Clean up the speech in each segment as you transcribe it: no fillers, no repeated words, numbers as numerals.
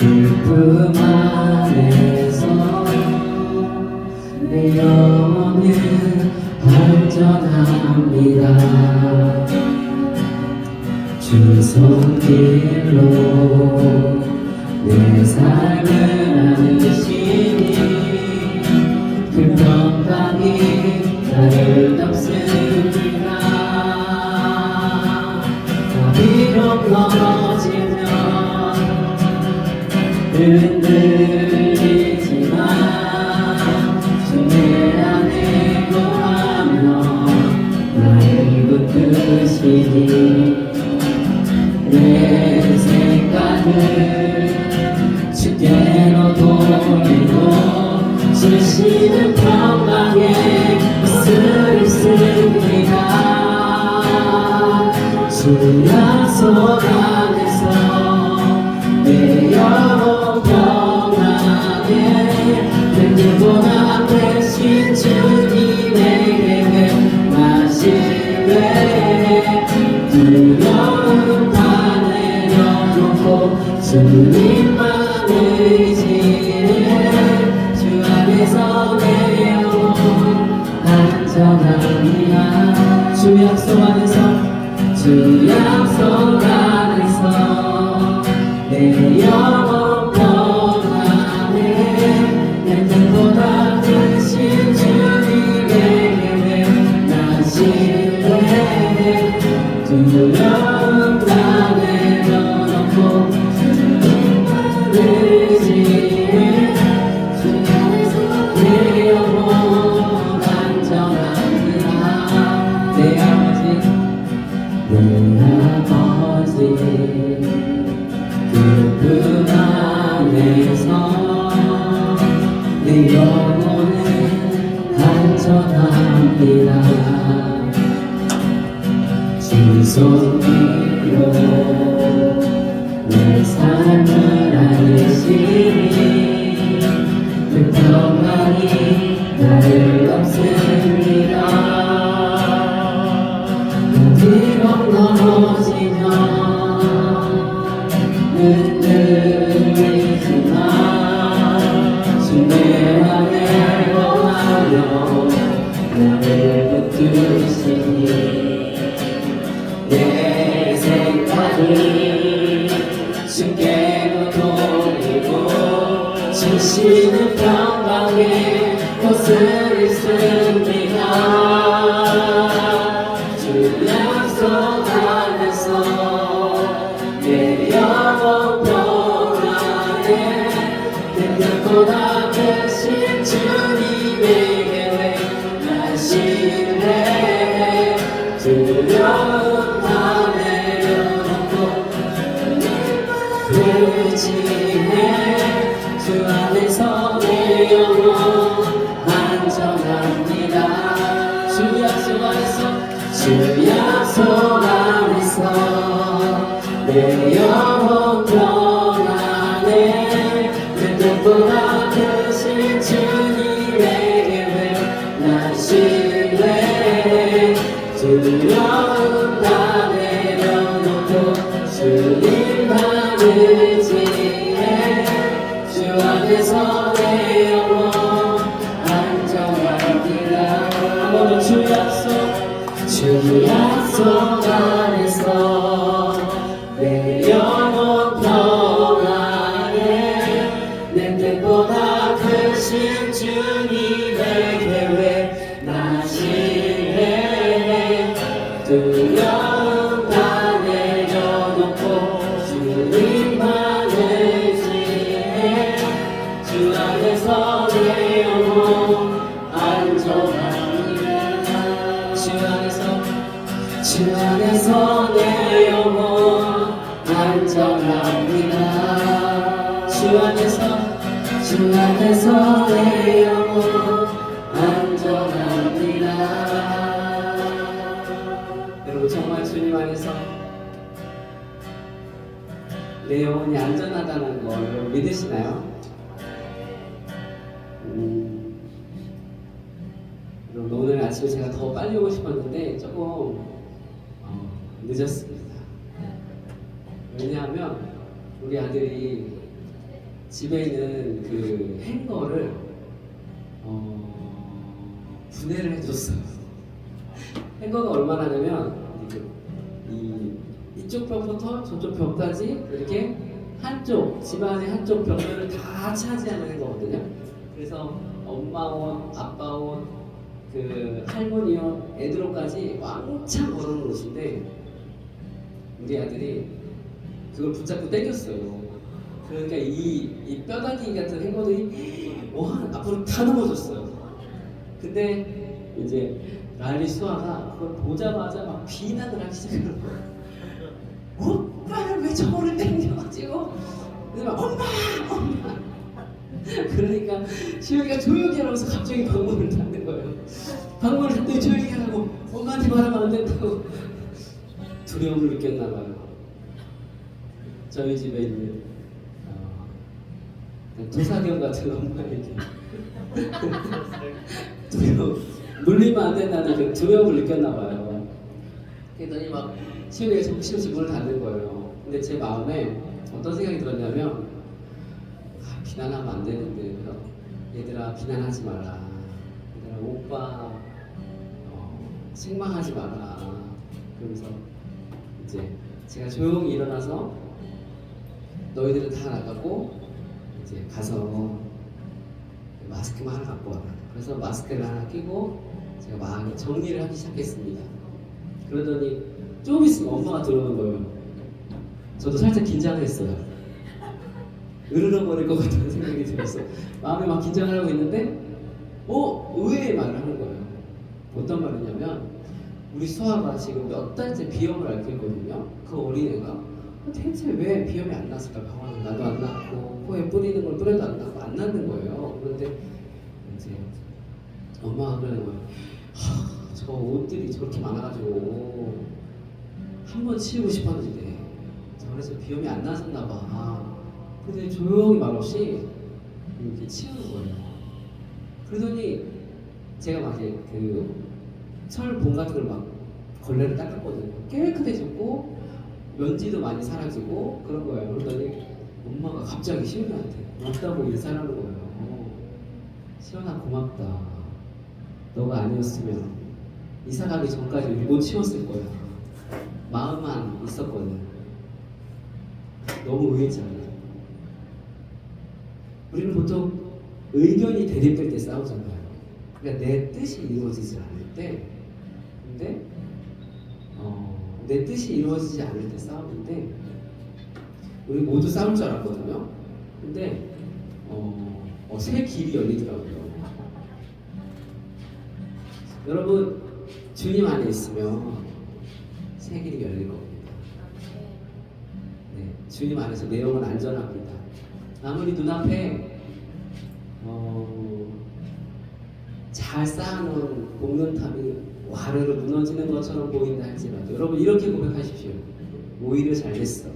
기쁨 안에서 내 영혼은 안전합니다. 주 손길로 내 삶을 안으시니 그 평강이 나를 덮습니다. 비록 넘어지면 흔들리지만 주 내 안에 거하며 나를 붙드시니 내 생각을 주께로 돌리고 주시는 평강에 옷을 입습니다. 주 약속 안에서 내 영혼 평안해 그때보다 대신 주님에게 나시되 두려움 다 내려놓고 주님만 의지해 주 안에서 내 영혼 안전합니다. 주 약속 안에서 주 약속 안에서 내 영혼 평안해 내 뜻보다 크신 주님에게 나 신뢰해 두려움 다 내려놓고 주님만 의지해 주 안에서 내 영혼 안전합니다. 내 아버지 기쁨 안에서 내 영혼은 안전합니다. 주 손길로 내 삶을 안으시니 그 평강이 나를 덮습니다. 비록 넘어지면 흔들리지만 주 내 안에 거하며 나를 붙드시니 내 생각을 주께로 돌리고 주시는 평강에 옷을 입습니다. 약속 안에서 내 영혼 평안해 내 뜻보다 크신 주님에게 나 신뢰해 두려움 다 내려놓고 의지해 주 안에서 내 영혼 안전합니다. 주 약속 안에서 주 약속 안에서 내 영혼 평안해 내 뜻보다 크신 주님에게 나 신뢰해 두려움 다 내려놓고 주님만 의지해 주 안에서 내 영혼 안전합니다. 한번 주 약속 주 약속 안에서 내 영혼 평안해 내 뜻보다 크신 주님의 계획 나 신뢰해 두려움 다 내려놓고 주님만 의지해 주 안에서 내 영혼 안전합니다. 주 안에서 내 영혼 안전합니다. 주 안에서 내 영혼 안전합니다. 여러분 정말 주님 안에서 내 영혼이 안전하다는 걸 믿으시나요? 여러분 오늘 아침에 제가 더 빨리 오고 싶었는데 조금 늦었습니다. 왜냐하면 우리 아들이 집에 있는 그 행거를 분해를 해줬어요. 행거가 얼마나 하냐면 이쪽 벽부터 저쪽 벽까지 이렇게 한쪽 집안의 한쪽 벽면을 다 차지하는 거거든요. 그래서 엄마 옷, 아빠 옷, 그 할머니 옷, 애들 옷까지 왕창 걸어놓은 옷인데 우리 아들이 그걸 붙잡고 당겼어요. 그러니까 이 뼈다귀 같은 행거들이 앞으로 다 넘어졌어요. 근데 이제 랄리 수아가 그걸 보자마자 막 비난을 하기 시작하는 거예요. 오빠를 왜 저거를 당겨가지고 근데 막 엄마! 그러니까 시영이가 조용히 하라면서 갑자기 방문을 닫는 거예요. 방문을 닫더니 조용히 하라고 엄마한테 말하면 안 된다고 두려움을 느꼈나 봐요. 저희 집에 있는 도사견 같은 엄마에게 두려움, 놀리면 안 된다는 그 두려움을 느꼈나 봐요. 그랬더니 막 시영이가 정신없이 문을 닫는 거예요. 근데 제 마음에 어떤 생각이 들었냐면 비난하면 안 되는데 얘들아 비난하지 마라. 얘들아 오빠 책망하지 마라. 그러면서 이제 제가 조용히 일어나서 너희들은 다 나가고 이제 가서 마스크만 하나 갖고 와라. 그래서 마스크를 하나 끼고 제가 막 정리를 하기 시작했습니다. 그러더니 조금 있으면 엄마가 들어오는 거예요. 저도 살짝 긴장을 했어요. 으르렁거릴 것 같다는 생각이 들었어. 마음에 막 긴장을 하고 있는데 의외의 말을 하는 거예요. 어떤 말이냐면 우리 수아가 지금 몇 달째 비염을 앓고 있거든요. 그 어린애가 대체 왜 비염이 안 났을까? 병원에 나도 안 났고 코에 뿌리는 걸 뿌려도 안 났고 안 났는 거예요. 그런데 이제 엄마가 그러는 거예요. 저 옷들이 저렇게 많아가지고 한번 치우고 싶었는데 그래서 비염이 안 났었나 봐. 근데 조용히 말없이 이렇게 치우는 거예요. 그러더니 제가 막 그 철봉 같은 걸 막 걸레를 닦았거든요. 깨끗해졌고 먼지도 많이 사라지고 그런 거예요. 그러더니 엄마가 갑자기 시온이한테 고맙다고 인사하는 거예요. 시온아 고맙다. 너가 아니었으면 이사 가기 전까지 못 치웠을 거야. 마음만 있었거든. 너무 의외지 않아요? 우리는 보통 의견이 대립될 때 싸우잖아요. 그러니까 내 뜻이 이루어지지 않을 때, 근데 내 뜻이 이루어지지 않을 때 싸우는데 우리 모두 싸울 줄 알았거든요. 근데 새 길이 열리더라고요. 여러분 주님 안에 있으면 새 길이 열릴 겁니다. 네, 주님 안에서 내 영은 안전합니다. 아무리 눈앞에 잘 쌓아놓은 복면탑이 와르르 무너지는 것처럼 보인다 할지라도 여러분 이렇게 고백하십시오. 오히려 잘 됐어.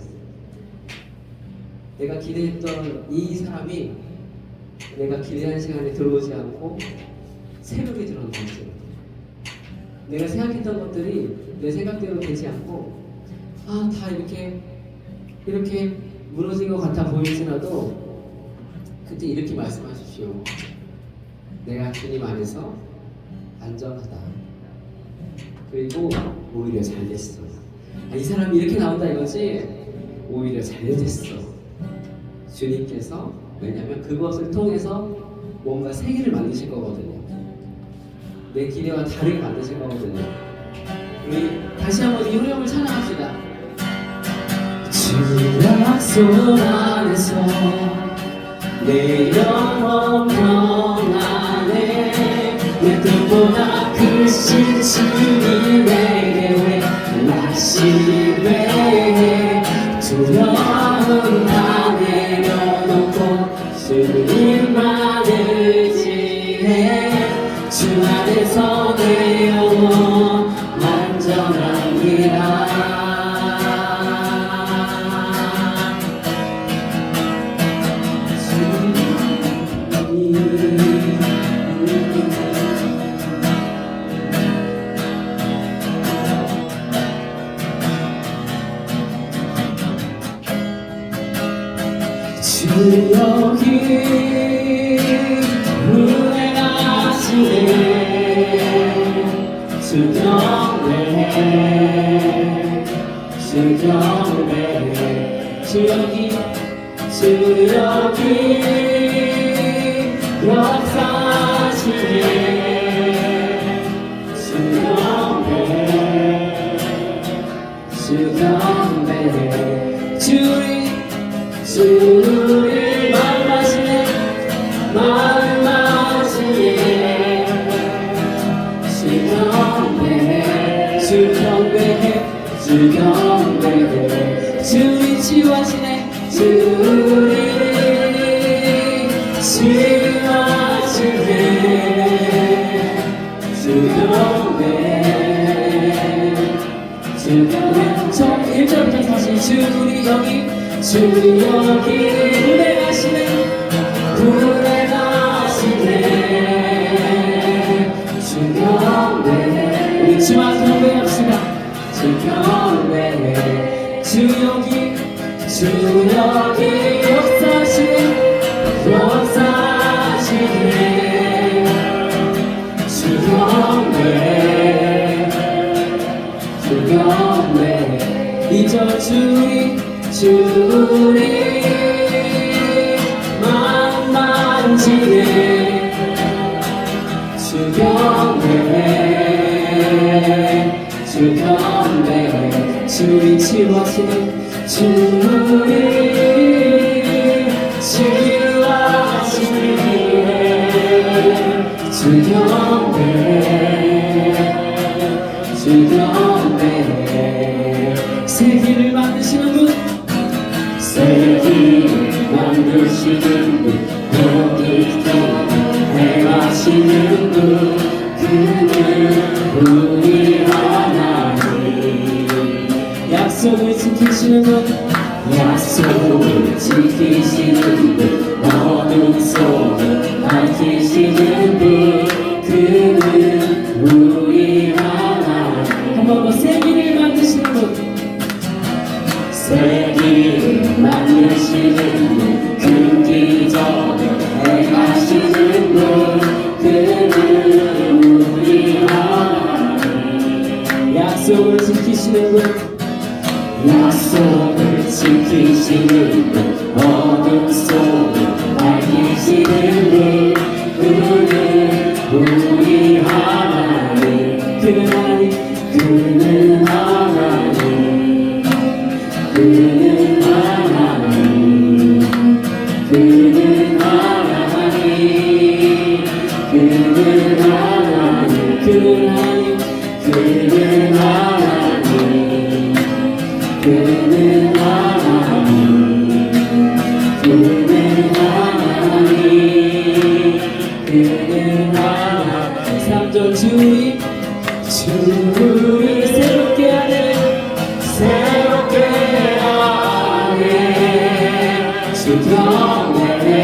내가 기대했던 이 사람이 내가 기대한 시간에 들어오지 않고 새벽에 들어온다 할지라도 내가 생각했던 것들이 내 생각대로 되지 않고 다 이렇게 무너진 것 같아 보일지라도 그때 이렇게 말씀하십시오. 내가 주님 안에서 안전하다. 그리고 오히려 잘 됐어. 이 사람이 이렇게 나온다 이거지? 오히려 잘 됐어. 주님께서 왜냐하면 그것을 통해서 뭔가 세계를 만드실 거거든요. 내 기대와 다르게 만드실 거거든요. 우리 다시 한번 이 후렴을 찬양합시다. 주의 약속 안에서 내 영혼 평안해 내 뜻보다 크신 주님 내게 낙심해 두려움 다 내려놓고 주님만 의지해 주 안에서 내 영혼 안전합니다. 여기 운행하시네 주 경배해 주 경배해 주 여기 역사하시네 주 경배해 주 경배해 주를 마음하시네 마음하시네 주 경배해 주 경배해 주 경배해 주를 치유하시네 주를 치유하시네 주 경배해 주 경배해 총 1절부터 다시 주를 여기 운행하시네 운행하시네 주 경배해 우리 주만 경배합시다 주 경배해 주 여기 역사하시네 주 경배해 주 경배해 2절 주리 만지네 주 경배해 주리 치유하시네 주리 치유하시네 주 경배해 세계를 만드시는 분 세계를 만드시는 분 어디서 행하시는 분 그는 우리 하나님 약속을 지키시는 분 약속을 지키시는 분 어둠 속을 밝히시는 분 그는 우리 하나님 한 번 더 세계를 만드시는 분 세계를 만드시는 분 큰 기적을 행하시는 분 그는 우리 하나님 약속을 지키시는 분 약속을 지키시는 분 어둠 속을 밝히시는 분 그는 우리 하나님 그는 하나님 그는 하나님 그는 하나님 그는 하나님 그는 하나님 그는 하나님 그는 하나님 그는 하나님 그는 하나님 그는 하나님 3절 주리 새롭게 하네 새롭게 하네 주 경배해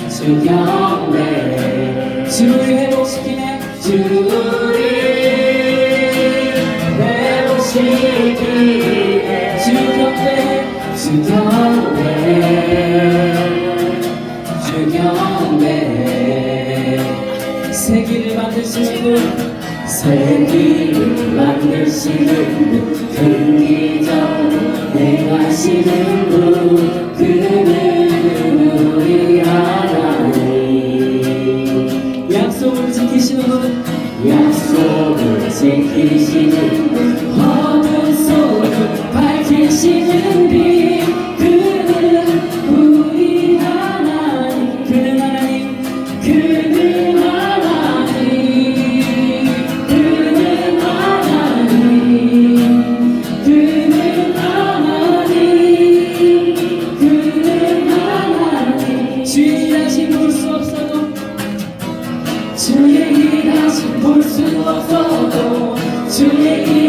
주 경배해 주를 회복시키네 주를 회복시키네 주 경배해 주 경배해 세계를 만드시는 분 세계를 만드시는 분 큰 기적을 행하시는 분 그는 우리 하나님 약속을 지키시는 분 약속을 지키시는 분 어둠 속을 밝히시는 빛 그는 우리 하나님 그는 하나님 그는 하나님 그는 하나님 그는 하나님 그는 하나님 주의 다시 볼 수 없어도 주의 일 다시 볼 수 없어도 주의 일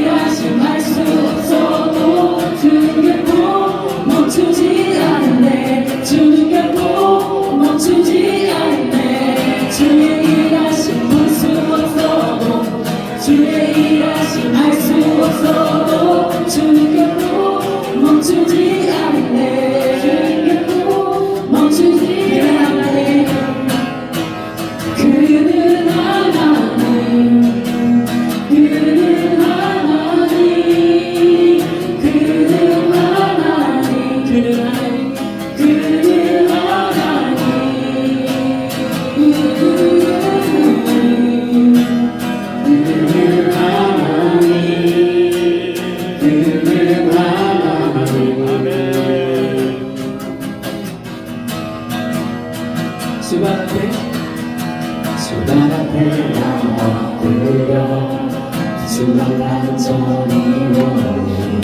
주만 간절히 원해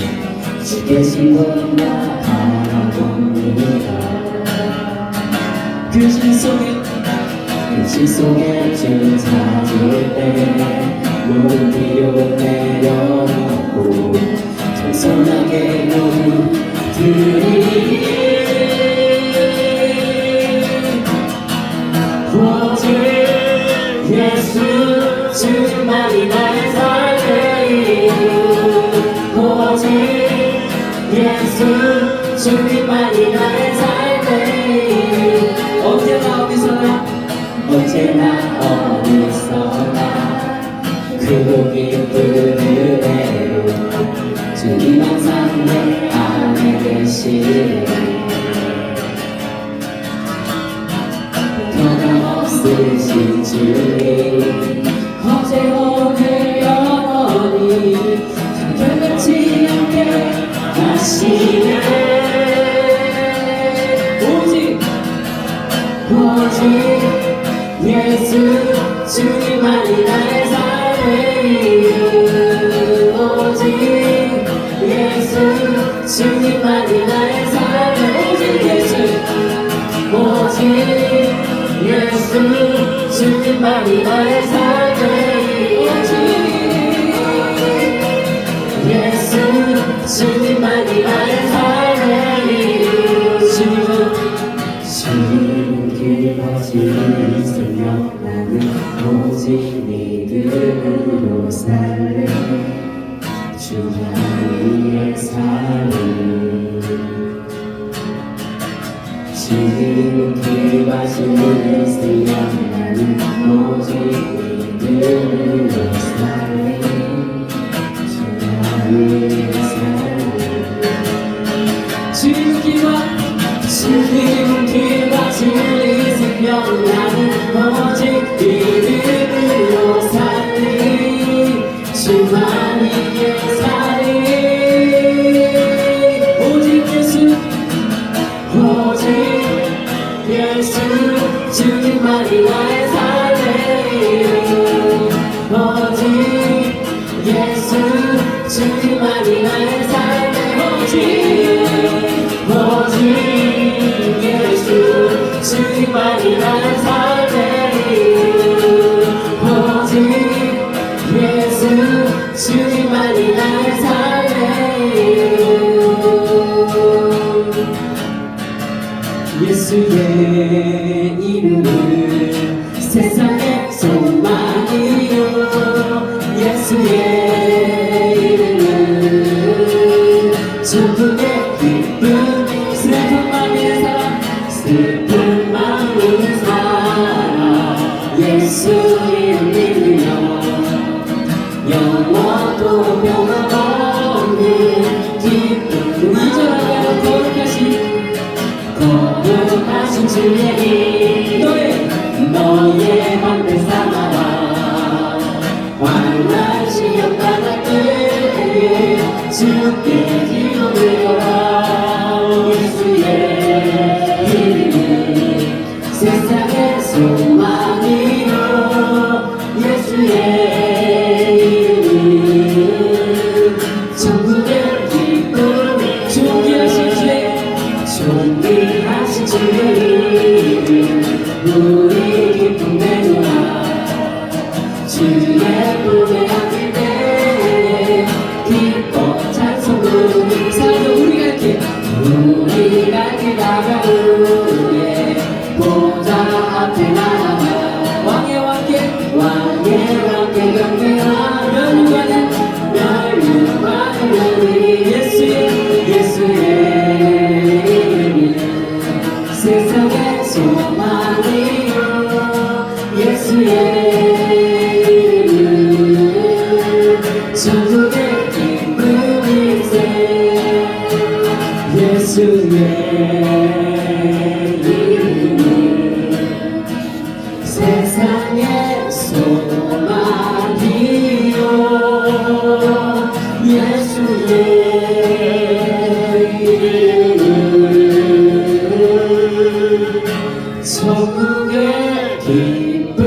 주께 신분나 바라봅니다. 그 신 속에 주 찾을 때 모든 비용을 내려놓고 겸손하게 모두 드리리. 오직 예수 주만이 나의 삶의 이유. 오직 예수 주님만이 나의 삶의 이유. 언제나 어디서나 크고 기쁨을 내요 주님 항상 내 안에 계시네. 변함없으신 주님 어제 오늘 영원히 변하지 않게 하시네. 오직 예수 주님만이 나의 삶의 이유. 오직 예수 주님만이 나의 삶의 이유. 오직 예수 주님만이 나의 삶의 이유. 예수 주님만이 나의 삶의 이유. 주님 길가지를 있으며 나는 오직 믿음으로 살래. 주 하나님의 삶을 주님 길가지를 있으며 나는 오직 믿음으로 살래. 주 하나님의 삶을 주님 길과 진리 생명 나는 오직 믿음으로 살리. 주만이 살리. 오직 예수 주님만이 나의 삶의 이유. 오직 예수 주님만이 나의 삶의 이유. 오직 예수 주님만이 나의 삶의 이유. 오직 예수 주님만이 나의 삶의 이유. 예수의 이름은 세상의 소망이요. 예수의 이름은 천국의 기쁨. 슬픔 마음의 사랑 슬픔 마음의 사랑. 예수 이름 믿으며 영원도 변함없는 기쁨. 이전하여 거룩하신 주의 이름 너의 방패 삼아라. 환난 시험 바다 때에 주께 기도를 걸어. 예수의 이름은 세상의 소망이요. 예수의 이름은 천국의 기쁨. 존귀하신 주의 이름 우리 기쁨 내놓아. 주의 품에 안길 때 기뻐 찬송 부르며 우리가 길 다가오네. 보좌 앞에 나아가 왕의 왕께 경배하며 멸류관을 우리 예수의 세상의 소망이요. 예수의 이름은 천국의 기쁨일세. 예수의 이름은 세상의 소망이요. 예수의 천국의 기쁨일세.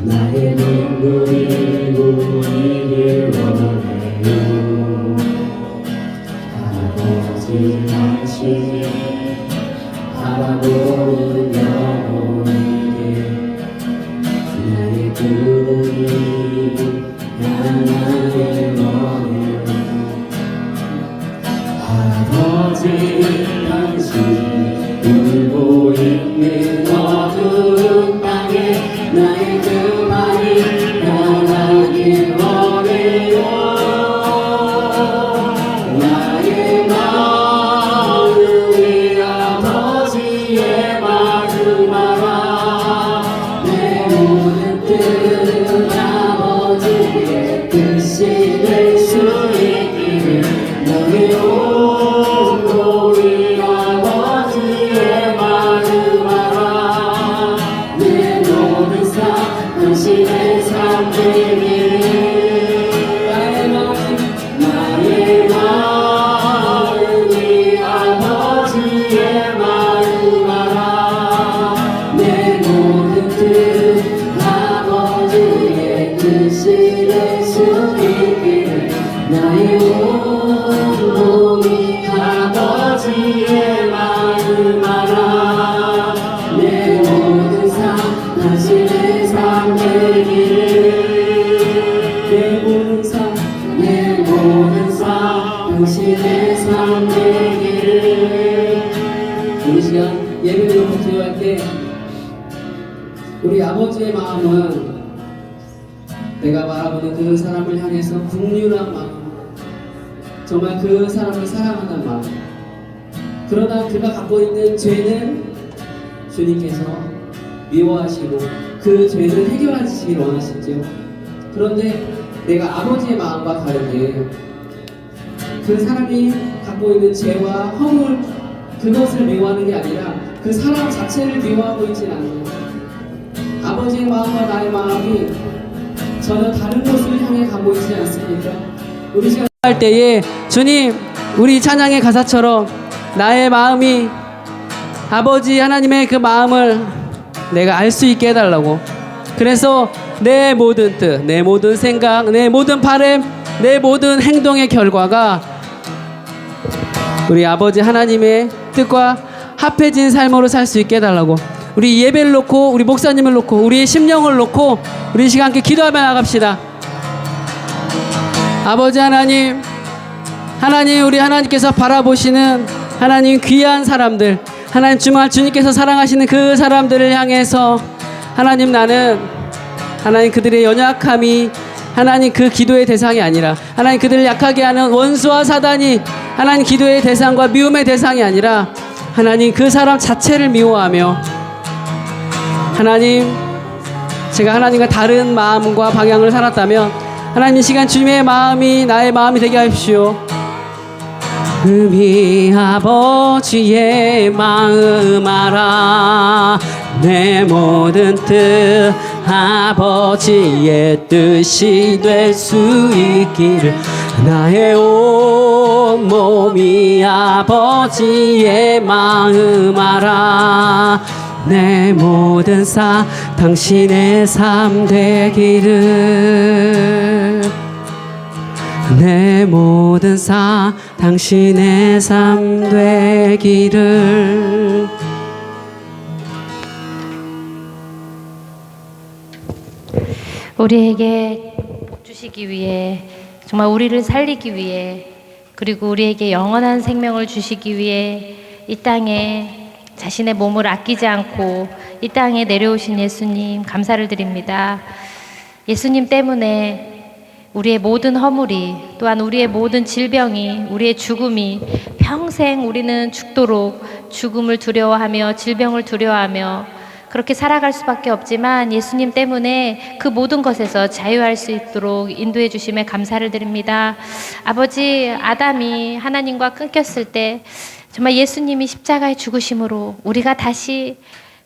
나의 눈물이 고이길 원해요. 아버지 당신이 바라보는 영혼에게 나의 눈물이 향하길 원해요. 아버지 당신이 울고 있는 어두운 땅에 나의 그 말이 변하길 원해요. 나의 마음이 아버지의 마음 알아. 내 모든 뜻 아버지의 뜻이 될 수 있기를 너의 온고리 아버지의 마음 알아. 내 모든 삶 당신의 삶 되기를. 나의 마음이 아버지의 마음 알아. 내 모든 뜻 아버지의 뜻이 될 수 있기를. 나의 온몸이 아버지의 마음 알아. 내 모든 삶 당신의 삶 되기를. 내 모든 삶 당신의 삶 되기를. 우리 시간 예배를 기도할 때 우리 아버지의 마음은 내가 바라보는 그 사람을 향해서 긍휼한 마음, 정말 그 사람을 사랑하는 마음. 그러나 그가 갖고 있는 죄는 주님께서 미워하시고 그 죄를 해결하시길 원하시죠. 그런데 내가 아버지의 마음과 다르게 그 사람이 갖고 있는 죄와 허물, 그것을 미워하는 게 아니라 그 사람 자체를 미워하고 있진 않아요. 아버지의 마음과 나의 마음이 전혀 다른 곳을 향해 가고 있지 않습니까? 우리 시간 할 때에 주님, 우리 찬양의 가사처럼 나의 마음이 아버지 하나님의 그 마음을 내가 알 수 있게 해달라고. 그래서 내 모든 뜻, 내 모든 생각, 내 모든 바람, 내 모든 행동의 결과가 우리 아버지 하나님의 뜻과 합해진 삶으로 살 수 있게 해달라고. 우리 예배를 놓고, 우리 목사님을 놓고, 우리의 심령을 놓고 우리 시간 함께 기도하며 나갑시다. 아버지 하나님, 우리 하나님께서 바라보시는 하나님 귀한 사람들, 하나님 정말 주님께서 사랑하시는 그 사람들을 향해서 하나님, 나는 하나님 그들의 연약함이 하나님 그 기도의 대상이 아니라, 하나님 그들을 약하게 하는 원수와 사단이 하나님 기도의 대상과 미움의 대상이 아니라 하나님 그 사람 자체를 미워하며, 하나님 제가 하나님과 다른 마음과 방향을 살았다면 하나님 이 시간 주님의 마음이 나의 마음이 되게 하십시오. 아버지의 마음 알아. 내 모든 뜻 아버지의 뜻이 될 수 있기를. 나의 온 몸이 아버지의 마음 알아. 내 모든 삶 당신의 삶 되기를. 내 모든 삶 당신의 삶 되기를. 우리에게 복 주시기 위해, 정말 우리를 살리기 위해, 그리고 우리에게 영원한 생명을 주시기 위해 이 땅에 자신의 몸을 아끼지 않고 이 땅에 내려오신 예수님 감사를 드립니다. 예수님 때문에 우리의 모든 허물이, 또한 우리의 모든 질병이, 우리의 죽음이, 평생 우리는 죽도록 죽음을 두려워하며 질병을 두려워하며 그렇게 살아갈 수밖에 없지만 예수님 때문에 그 모든 것에서 자유할 수 있도록 인도해 주심에 감사를 드립니다. 아버지, 아담이 하나님과 끊겼을 때 정말 예수님이 십자가의 죽으심으로 우리가 다시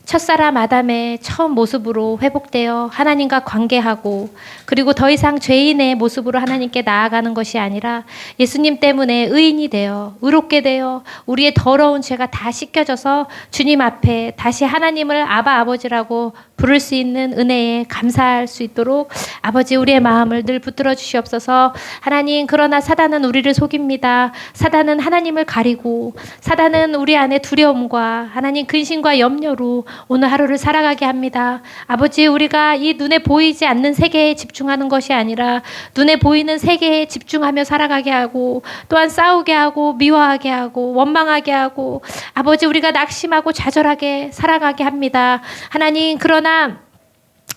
첫사람 아담의 처음 모습으로 회복되어 하나님과 관계하고 그리고 더 이상 죄인의 모습으로 하나님께 나아가는 것이 아니라 예수님 때문에 의인이 되어 의롭게 되어 우리의 더러운 죄가 다 씻겨져서 주님 앞에 다시 하나님을 아바 아버지라고 부를 수 있는 은혜에 감사할 수 있도록 아버지 우리의 마음을 늘 붙들어 주시옵소서. 하나님, 그러나 사단은 우리를 속입니다. 사단은 하나님을 가리고 사단은 우리 안에 두려움과 하나님 근심과 염려로 오늘 하루를 살아가게 합니다. 아버지, 우리가 이 눈에 보이지 않는 세계에 집중하는 것이 아니라 눈에 보이는 세계에 집중하며 살아가게 하고 또한 싸우게 하고 미워하게 하고 원망하게 하고 아버지 우리가 낙심하고 좌절하게 살아가게 합니다. 하나님, 그러나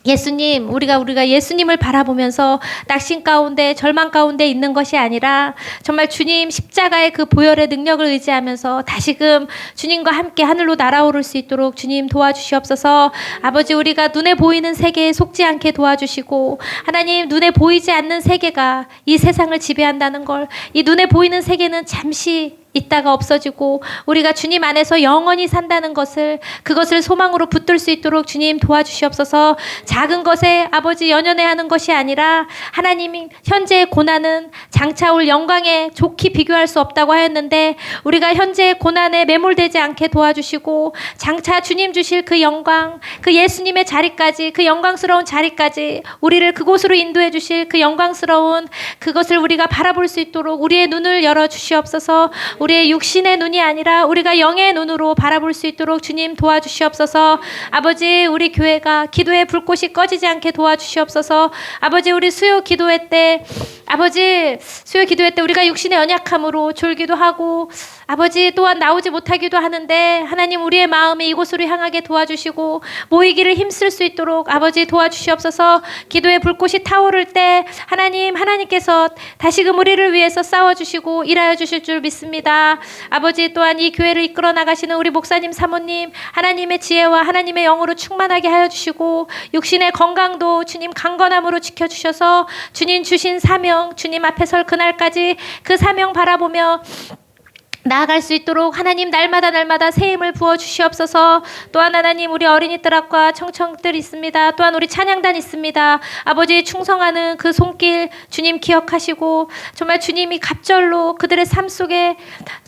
예수님, 우리가 예수님을 바라보면서 낙심 가운데 절망 가운데 있는 것이 아니라 정말 주님 십자가의 그 보혈의 능력을 의지하면서 다시금 주님과 함께 하늘로 날아오를 수 있도록 주님 도와주시옵소서. 아버지, 우리가 눈에 보이는 세계에 속지 않게 도와주시고 하나님, 눈에 보이지 않는 세계가 이 세상을 지배한다는 걸, 이 눈에 보이는 세계는 잠시 있다가 없어지고 우리가 주님 안에서 영원히 산다는 것을, 그것을 소망으로 붙들 수 있도록 주님 도와주시옵소서. 작은 것에 아버지 연연해하는 것이 아니라 하나님이 현재의 고난은 장차 올 영광에 좋게 비교할 수 없다고 하였는데 우리가 현재의 고난에 매몰되지 않게 도와주시고 장차 주님 주실 그 영광, 그 예수님의 자리까지, 그 영광스러운 자리까지 우리를 그곳으로 인도해 주실 그 영광스러운 그것을 우리가 바라볼 수 있도록 우리의 눈을 열어 주시옵소서. 우리의 육신의 눈이 아니라 우리가 영의 눈으로 바라볼 수 있도록 주님 도와주시옵소서. 아버지, 우리 교회가 기도의 불꽃이 꺼지지 않게 도와주시옵소서. 아버지, 우리 수요 기도회 때 우리가 육신의 연약함으로 졸기도 하고 아버지 또한 나오지 못하기도 하는데 하나님, 우리의 마음이 이곳으로 향하게 도와주시고 모이기를 힘쓸 수 있도록 아버지 도와주시옵소서. 기도의 불꽃이 타오를 때 하나님께서 다시금 우리를 위해서 싸워주시고 일하여 주실 줄 믿습니다. 아버지, 또한 이 교회를 이끌어 나가시는 우리 목사님 사모님 하나님의 지혜와 하나님의 영으로 충만하게 하여 주시고 육신의 건강도 주님 강건함으로 지켜주셔서 주님 주신 사명, 주님 앞에 설 그날까지 그 사명 바라보며 나아갈 수 있도록 하나님 날마다 새 힘을 부어 주시옵소서. 또한 하나님, 우리 어린이들 학과 청청들 있습니다. 또한 우리 찬양단 있습니다. 아버지, 충성하는 그 손길 주님 기억하시고 정말 주님이 갑절로 그들의 삶 속에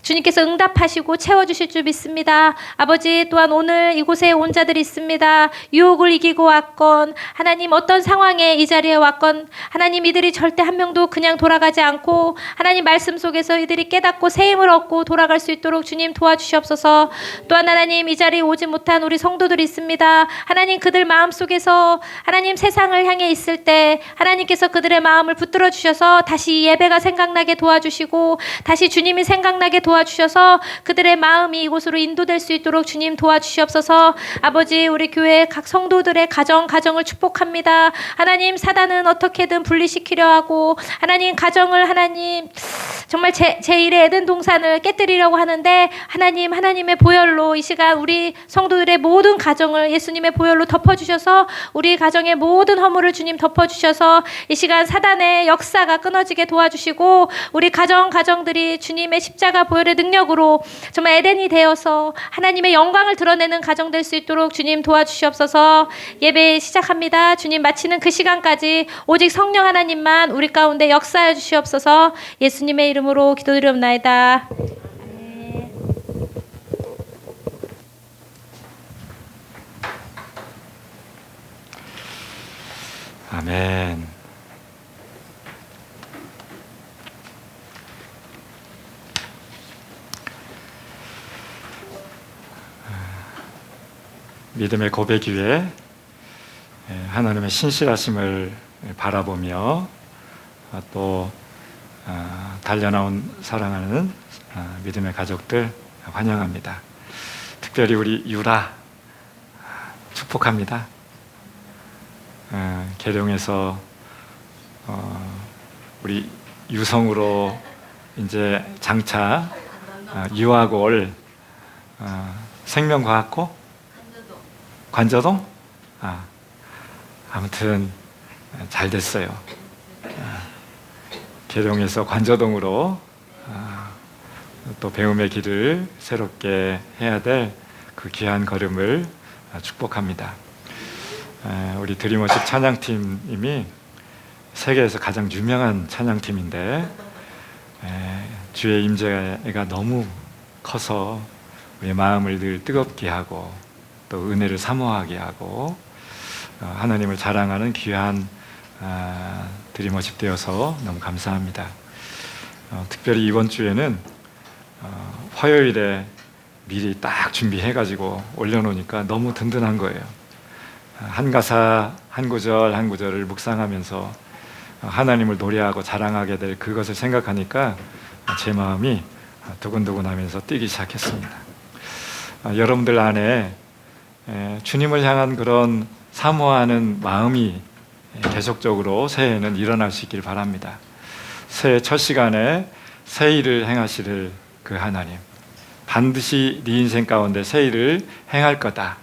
주님께서 응답하시고 채워주실 줄 믿습니다. 아버지, 또한 오늘 이곳에 온 자들이 있습니다. 유혹을 이기고 왔건 하나님 어떤 상황에 이 자리에 왔건 하나님, 이들이 절대 한 명도 그냥 돌아가지 않고 하나님 말씀 속에서 이들이 깨닫고 새 힘을 얻고 돌아갈 수 있도록 주님 도와주시옵소서. 또한 하나님, 이 자리에 오지 못한 우리 성도들이 있습니다. 하나님, 그들 마음속에서 하나님 세상을 향해 있을 때 하나님께서 그들의 마음을 붙들어 주셔서 다시 예배가 생각나게 도와주시고 다시 주님이 생각나게 도와주셔서 그들의 마음이 이곳으로 인도될 수 있도록 주님 도와주시옵소서. 아버지, 우리 교회 각 성도들의 가정을 축복합니다. 하나님, 사단은 어떻게든 분리시키려 하고 하나님 가정을 하나님 정말 제1의 에덴 동산을 깨뜨리려고 하는데 하나님의 보혈로 이 시간 우리 성도들의 모든 가정을 예수님의 보혈로 덮어주셔서 우리 가정의 모든 허물을 주님 덮어주셔서 이 시간 사단의 역사가 끊어지게 도와주시고 우리 가정들이 주님의 십자가 보혈의 능력으로 정말 에덴이 되어서 하나님의 영광을 드러내는 가정 될 수 있도록 주님 도와주시옵소서. 예배 시작합니다. 주님 마치는 그 시간까지 오직 성령 하나님만 우리 가운데 역사해 주시옵소서. 예수님의 이름으로 기도드리옵나이다. 아멘. 믿음의 고백 위에 하나님의 신실하심을 바라보며 또 달려나온 사랑하는 믿음의 가족들 환영합니다. 특별히 우리 유라 축복합니다. 계룡에서 우리 유성으로 이제 장차 유하고 올 생명과학고 관저동? 아무튼 잘 됐어요. 계룡에서 관저동으로 또 배움의 길을 새롭게 해야 될 그 귀한 걸음을 축복합니다. 우리 드림워십 찬양팀이 세계에서 가장 유명한 찬양팀인데 주의 임재가 너무 커서 우리의 마음을 늘 뜨겁게 하고 또 은혜를 사모하게 하고 하나님을 자랑하는 귀한 드림워십 되어서 너무 감사합니다. 특별히 이번 주에는 화요일에 미리 딱 준비해가지고 올려놓으니까 너무 든든한 거예요. 한 가사 한 구절 한 구절을 묵상하면서 하나님을 노래하고 자랑하게 될 그것을 생각하니까 제 마음이 두근두근하면서 뛰기 시작했습니다. 여러분들 안에 주님을 향한 그런 사모하는 마음이 계속적으로 새해에는 일어날 수 있길 바랍니다. 새해 첫 시간에 새 일을 행하시를 그 하나님, 반드시 네 인생 가운데 새 일을 행할 거다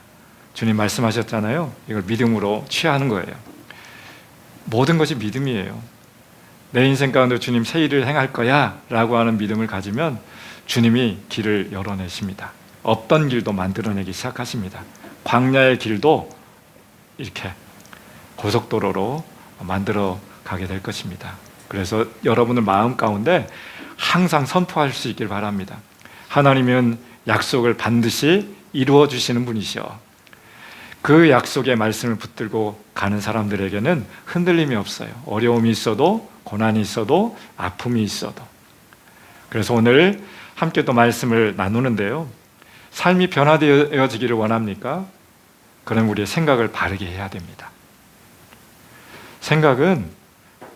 주님 말씀하셨잖아요. 이걸 믿음으로 취하는 거예요. 모든 것이 믿음이에요. 내 인생 가운데 주님 새 일을 행할 거야 라고 하는 믿음을 가지면 주님이 길을 열어내십니다. 없던 길도 만들어내기 시작하십니다. 광야의 길도 이렇게 고속도로로 만들어 가게 될 것입니다. 그래서 여러분의 마음 가운데 항상 선포할 수 있길 바랍니다. 하나님은 약속을 반드시 이루어 주시는 분이시여. 그 약속의 말씀을 붙들고 가는 사람들에게는 흔들림이 없어요. 어려움이 있어도, 고난이 있어도, 아픔이 있어도. 그래서 오늘 함께 또 말씀을 나누는데요, 삶이 변화되어지기를 원합니까? 그럼 우리의 생각을 바르게 해야 됩니다. 생각은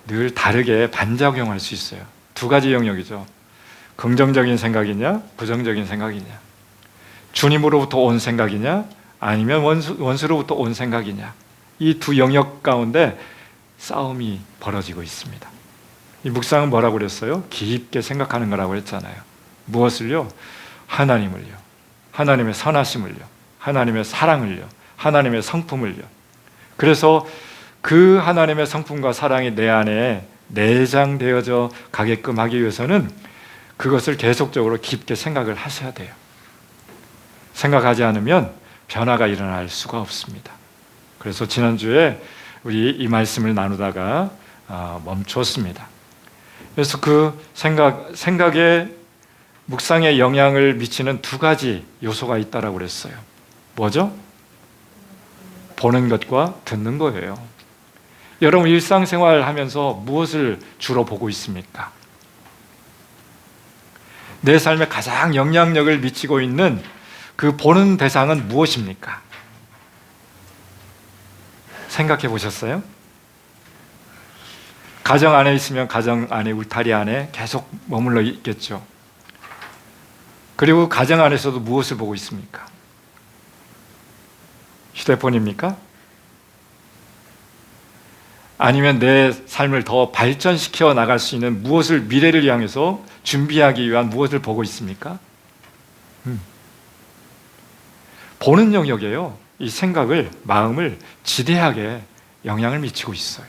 늘 다르게 반작용할 수 있어요. 두 가지 영역이죠. 긍정적인 생각이냐, 부정적인 생각이냐. 주님으로부터 온 생각이냐, 아니면 원수로부터 온 생각이냐. 이 두 영역 가운데 싸움이 벌어지고 있습니다. 이 묵상은 뭐라고 그랬어요? 깊게 생각하는 거라고 했잖아요. 무엇을요? 하나님을요. 하나님의 선하심을요. 하나님의 사랑을요. 하나님의 성품을요. 그래서 그 하나님의 성품과 사랑이 내 안에 내장되어져 가게끔 하기 위해서는 그것을 계속적으로 깊게 생각을 하셔야 돼요. 생각하지 않으면 변화가 일어날 수가 없습니다. 그래서 지난주에 우리 이 말씀을 나누다가 멈췄습니다. 그래서 그 생각에 묵상에 영향을 미치는 두 가지 요소가 있다라고 그랬어요. 뭐죠? 보는 것과 듣는 거예요. 여러분 일상생활 하면서 무엇을 주로 보고 있습니까? 내 삶에 가장 영향력을 미치고 있는 그 보는 대상은 무엇입니까? 생각해 보셨어요? 가정 안에 있으면 가정 안에 울타리 안에 계속 머물러 있겠죠. 그리고 가정 안에서도 무엇을 보고 있습니까? 휴대폰입니까? 아니면 내 삶을 더 발전시켜 나갈 수 있는 무엇을 미래를 향해서 준비하기 위한 무엇을 보고 있습니까? 보는 영역이에요. 이 생각을, 마음을 지대하게 영향을 미치고 있어요.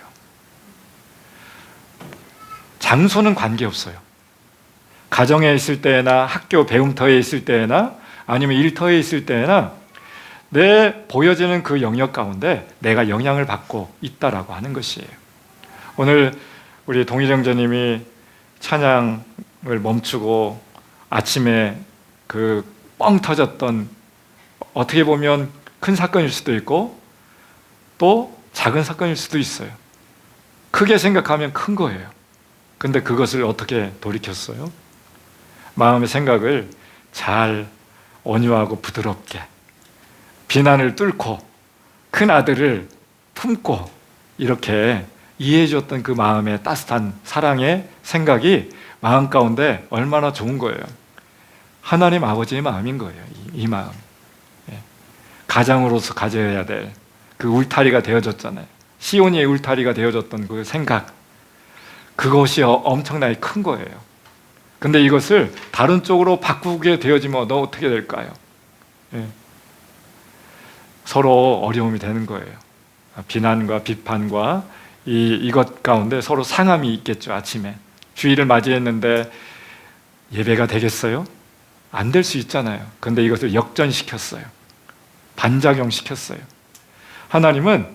장소는 관계없어요. 가정에 있을 때나 학교 배움터에 있을 때나 아니면 일터에 있을 때나 내 보여지는 그 영역 가운데 내가 영향을 받고 있다라고 하는 것이에요. 오늘 우리 동희정자님이 찬양을 멈추고 아침에 그 뻥 터졌던 어떻게 보면 큰 사건일 수도 있고 또 작은 사건일 수도 있어요. 크게 생각하면 큰 거예요. 근데 그것을 어떻게 돌이켰어요? 마음의 생각을 잘 온유하고 부드럽게 비난을 뚫고 큰 아들을 품고 이렇게 이해해 줬던 그 마음의 따뜻한 사랑의 생각이 마음 가운데 얼마나 좋은 거예요. 하나님 아버지의 마음인 거예요. 이 마음. 가장으로서 가져야 될 그 울타리가 되어졌잖아요. 시온이의 울타리가 되어졌던 그 생각, 그것이 엄청나게 큰 거예요. 근데 이것을 다른 쪽으로 바꾸게 되어지면 너 어떻게 될까요? 서로 어려움이 되는 거예요. 비난과 비판과 이것 가운데 서로 상함이 있겠죠. 아침에 주일을 맞이했는데 예배가 되겠어요? 안 될 수 있잖아요. 근데 이것을 역전시켰어요. 반작용시켰어요. 하나님은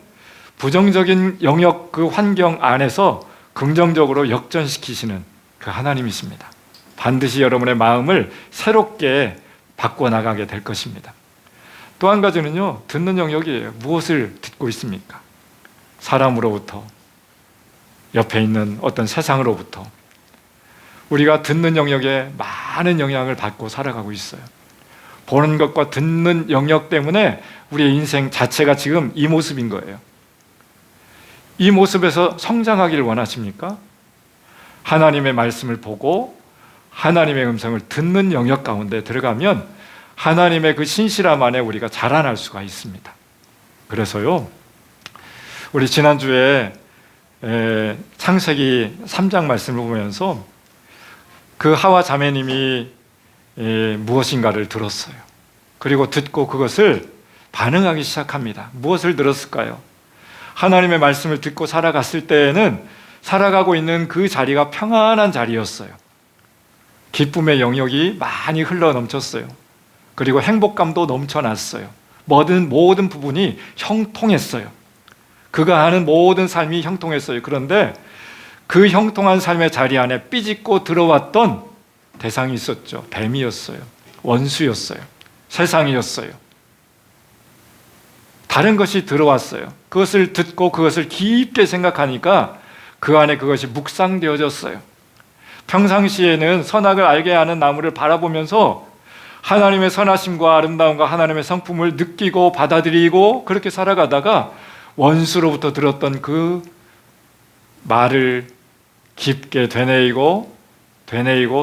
부정적인 영역 그 환경 안에서 긍정적으로 역전시키시는 그 하나님이십니다. 반드시 여러분의 마음을 새롭게 바꿔나가게 될 것입니다. 또 한 가지는요, 듣는 영역이에요. 무엇을 듣고 있습니까? 사람으로부터, 옆에 있는 어떤 세상으로부터 우리가 듣는 영역에 많은 영향을 받고 살아가고 있어요. 보는 것과 듣는 영역 때문에 우리의 인생 자체가 지금 이 모습인 거예요. 이 모습에서 성장하기를 원하십니까? 하나님의 말씀을 보고 하나님의 음성을 듣는 영역 가운데 들어가면 하나님의 그 신실함 안에 우리가 자라날 수가 있습니다. 그래서요, 우리 지난주에 창세기 3장 말씀을 보면서 그 하와 자매님이 무엇인가를 들었어요. 그리고 듣고 그것을 반응하기 시작합니다. 무엇을 들었을까요? 하나님의 말씀을 듣고 살아갔을 때에는 살아가고 있는 그 자리가 평안한 자리였어요. 기쁨의 영역이 많이 흘러 넘쳤어요. 그리고 행복감도 넘쳐났어요. 모든 부분이 형통했어요. 그가 하는 모든 삶이 형통했어요. 그런데 그 형통한 삶의 자리 안에 삐짓고 들어왔던 대상이 있었죠. 뱀이었어요. 원수였어요. 세상이었어요. 다른 것이 들어왔어요. 그것을 듣고 그것을 깊게 생각하니까 그 안에 그것이 묵상되어졌어요. 평상시에는 선악을 알게 하는 나무를 바라보면서 하나님의 선하심과 아름다움과 하나님의 성품을 느끼고 받아들이고 그렇게 살아가다가 원수로부터 들었던 그 말을 깊게 되뇌이고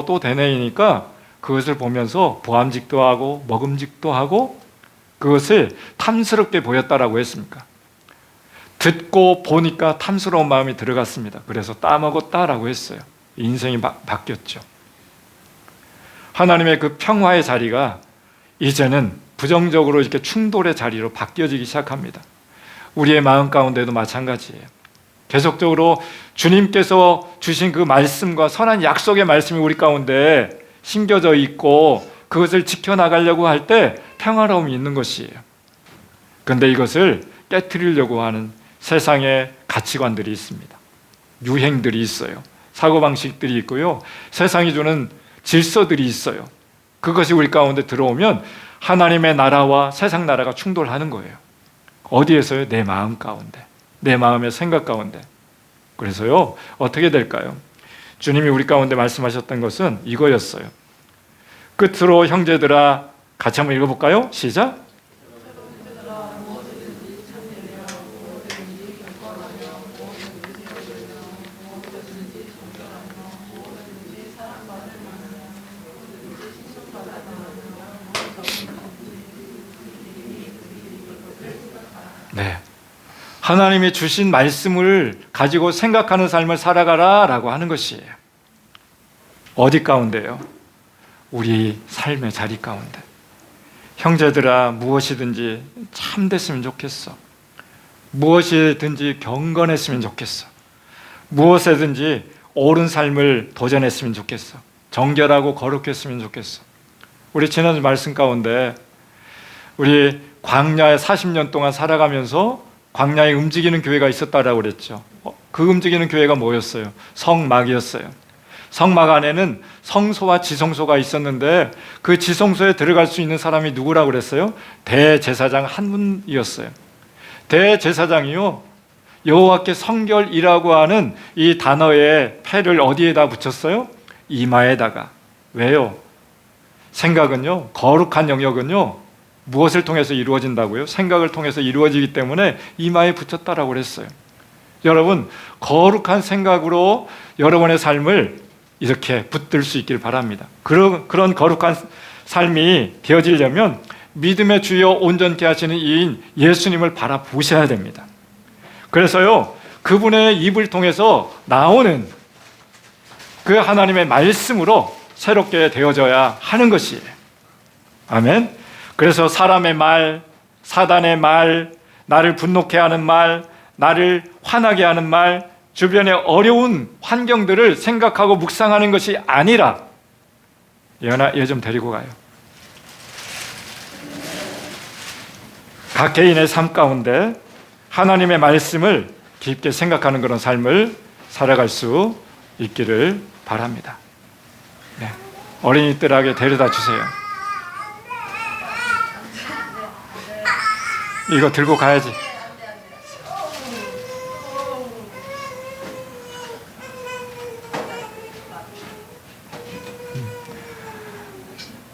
또 되뇌이니까 그것을 보면서 보암직도 하고 먹음직도 하고 그것을 탐스럽게 보였다라고 했습니까? 듣고 보니까 탐스러운 마음이 들어갔습니다. 그래서 따먹었다라고 했어요. 인생이 바뀌었죠. 하나님의 그 평화의 자리가 이제는 부정적으로 이렇게 충돌의 자리로 바뀌어지기 시작합니다. 우리의 마음 가운데도 마찬가지예요. 계속적으로 주님께서 주신 그 말씀과 선한 약속의 말씀이 우리 가운데 심겨져 있고 그것을 지켜나가려고 할 때 평화로움이 있는 것이에요. 그런데 이것을 깨트리려고 하는 세상의 가치관들이 있습니다. 유행들이 있어요. 사고방식들이 있고요. 세상이 주는 질서들이 있어요. 그것이 우리 가운데 들어오면 하나님의 나라와 세상 나라가 충돌하는 거예요. 어디에서요? 내 마음 가운데, 내 마음의 생각 가운데. 그래서요, 어떻게 될까요? 주님이 우리 가운데 말씀하셨던 것은 이거였어요. 끝으로 형제들아, 같이 한번 읽어볼까요? 시작. 네. 하나님이 주신 말씀을 가지고 생각하는 삶을 살아가라 라고 하는 것이에요. 어디 가운데요? 우리 삶의 자리 가운데. 형제들아, 무엇이든지 참됐으면 좋겠어. 무엇이든지 경건했으면 좋겠어. 무엇에든지 옳은 삶을 도전했으면 좋겠어. 정결하고 거룩했으면 좋겠어. 우리 지난주 말씀 가운데 우리 광야에 40년 동안 살아가면서 광야에 움직이는 교회가 있었다라고 그랬죠. 그 움직이는 교회가 뭐였어요? 성막이었어요. 성막 안에는 성소와 지성소가 있었는데 그 지성소에 들어갈 수 있는 사람이 누구라고 그랬어요? 대제사장 한 분이었어요. 대제사장이요, 여호와께 성결이라고 하는 이 단어의 패를 어디에다 붙였어요? 이마에다가. 왜요? 생각은요, 거룩한 영역은요, 무엇을 통해서 이루어진다고요? 생각을 통해서 이루어지기 때문에 이마에 붙였다라고 그랬어요. 여러분, 거룩한 생각으로 여러분의 삶을 이렇게 붙들 수 있길 바랍니다. 그런 거룩한 삶이 되어지려면 믿음의 주여 온전케 하시는 이인 예수님을 바라보셔야 됩니다. 그래서요, 그분의 입을 통해서 나오는 그 하나님의 말씀으로 새롭게 되어져야 하는 것이에요. 아멘. 그래서 사람의 말, 사단의 말, 나를 분노케 하는 말, 나를 화나게 하는 말, 주변의 어려운 환경들을 생각하고 묵상하는 것이 아니라, 얘 좀 데리고 가요. 각 개인의 삶 가운데 하나님의 말씀을 깊게 생각하는 그런 삶을 살아갈 수 있기를 바랍니다. 네. 어린이들에게 데려다 주세요. 이거 들고 가야지.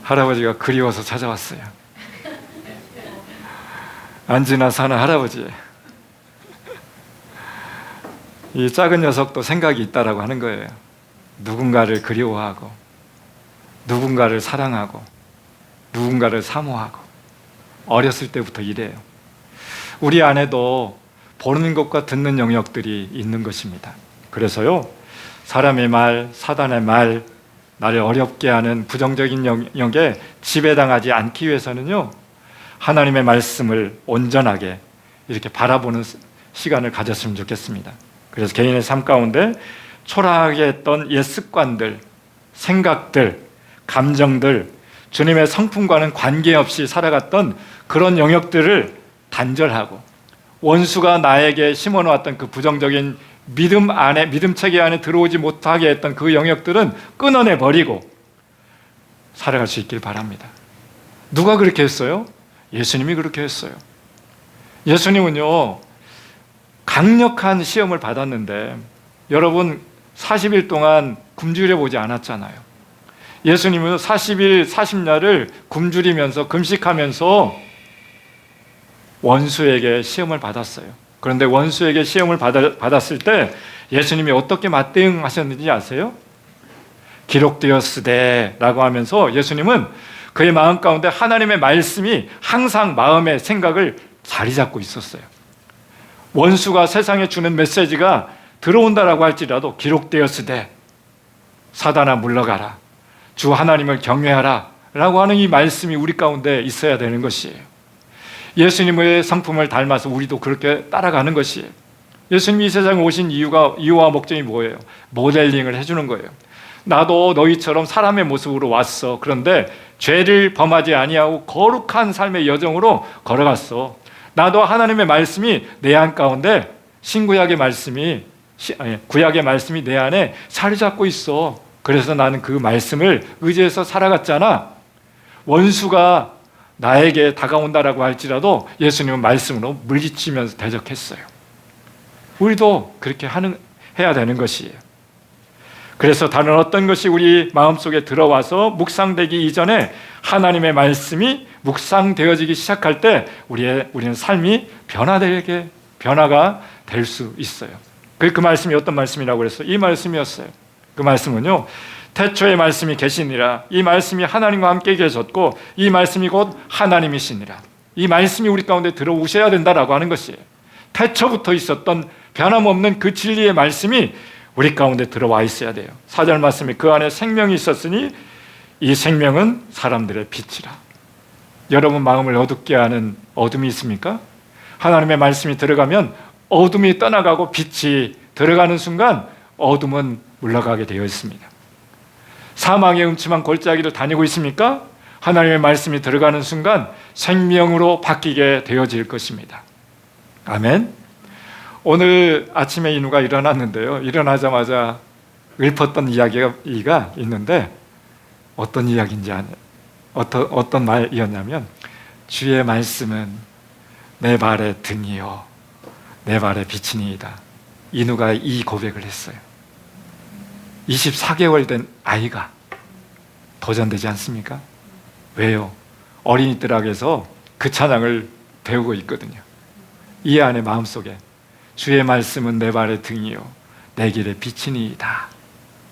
할아버지가 그리워서 찾아왔어요. 안지나 사는 할아버지. 이 작은 녀석도 생각이 있다라고 하는 거예요. 누군가를 그리워하고, 누군가를 사랑하고, 누군가를 사모하고. 어렸을 때부터 이래요. 우리 안에도 보는 것과 듣는 영역들이 있는 것입니다. 그래서요, 사람의 말, 사단의 말, 나를 어렵게 하는 부정적인 영역에 지배당하지 않기 위해서는요, 하나님의 말씀을 온전하게 이렇게 바라보는 시간을 가졌으면 좋겠습니다. 그래서 개인의 삶 가운데 초라하게 했던 옛 습관들, 생각들, 감정들, 주님의 성품과는 관계없이 살아갔던 그런 영역들을 단절하고, 원수가 나에게 심어놓았던 그 부정적인 믿음 체계 안에 들어오지 못하게 했던 그 영역들은 끊어내 버리고 살아갈 수 있길 바랍니다. 누가 그렇게 했어요? 예수님이 그렇게 했어요. 예수님은요, 강력한 시험을 받았는데 여러분 40일 동안 굶주려 보지 않았잖아요. 예수님은 40일 40야를 굶주리면서 금식하면서 원수에게 시험을 받았어요. 그런데 원수에게 시험을 받았을 때 예수님이 어떻게 맞대응하셨는지 아세요? 기록되었으되 라고 하면서 예수님은 그의 마음 가운데 하나님의 말씀이 항상 마음의 생각을 자리 잡고 있었어요. 원수가 세상에 주는 메시지가 들어온다라고 할지라도 기록되었으되 사단아 물러가라, 주 하나님을 경외하라 라고 하는 이 말씀이 우리 가운데 있어야 되는 것이에요. 예수님의 성품을 닮아서 우리도 그렇게 따라가는 것이에요. 예수님이 이 세상에 오신 이유와 목적이 뭐예요? 모델링을 해주는 거예요. 나도 너희처럼 사람의 모습으로 왔어. 그런데 죄를 범하지 아니하고 거룩한 삶의 여정으로 걸어갔어. 나도 하나님의 말씀이 내 안 가운데, 신구약의 말씀이, 구약의 말씀이 내 안에 자리 잡고 있어. 그래서 나는 그 말씀을 의지해서 살아갔잖아. 원수가 나에게 다가온다라고 할지라도 예수님은 말씀으로 물리치면서 대적했어요. 우리도 그렇게 해야 되는 것이에요. 그래서 다른 어떤 것이 우리 마음속에 들어와서 묵상되기 이전에 하나님의 말씀이 묵상되어지기 시작할 때 우리는 삶이 변화가 될 수 있어요. 그 말씀이 어떤 말씀이라고 그랬어요? 이 말씀이었어요. 그 말씀은요, 태초에 말씀이 계시니라. 이 말씀이 하나님과 함께 계셨고 이 말씀이 곧 하나님이시니라. 이 말씀이 우리 가운데 들어오셔야 된다라고 하는 것이에요. 태초부터 있었던 변함없는 그 진리의 말씀이 우리 가운데 들어와 있어야 돼요. 4절 말씀이 그 안에 생명이 있었으니 이 생명은 사람들의 빛이라. 여러분 마음을 어둡게 하는 어둠이 있습니까? 하나님의 말씀이 들어가면 어둠이 떠나가고 빛이 들어가는 순간 어둠은 물러가게 되어 있습니다. 사망의 음침한 골짜기를 다니고 있습니까? 하나님의 말씀이 들어가는 순간 생명으로 바뀌게 되어질 것입니다. 아멘. 오늘 아침에 인우가 일어났는데요, 일어나자마자 읊었던 이야기가 있는데 어떤 이야기인지 아세요? 어떤 말이었냐면, 주의 말씀은 내 발의 등이요 내 발의 빛이니이다. 인우가 이 고백을 했어요. 24개월 된 아이가 도전되지 않습니까? 왜요? 어린이들에게서 그 찬양을 배우고 있거든요. 이 안에 마음속에 주의 말씀은 내 발의 등이요 내 길의 빛이니이다.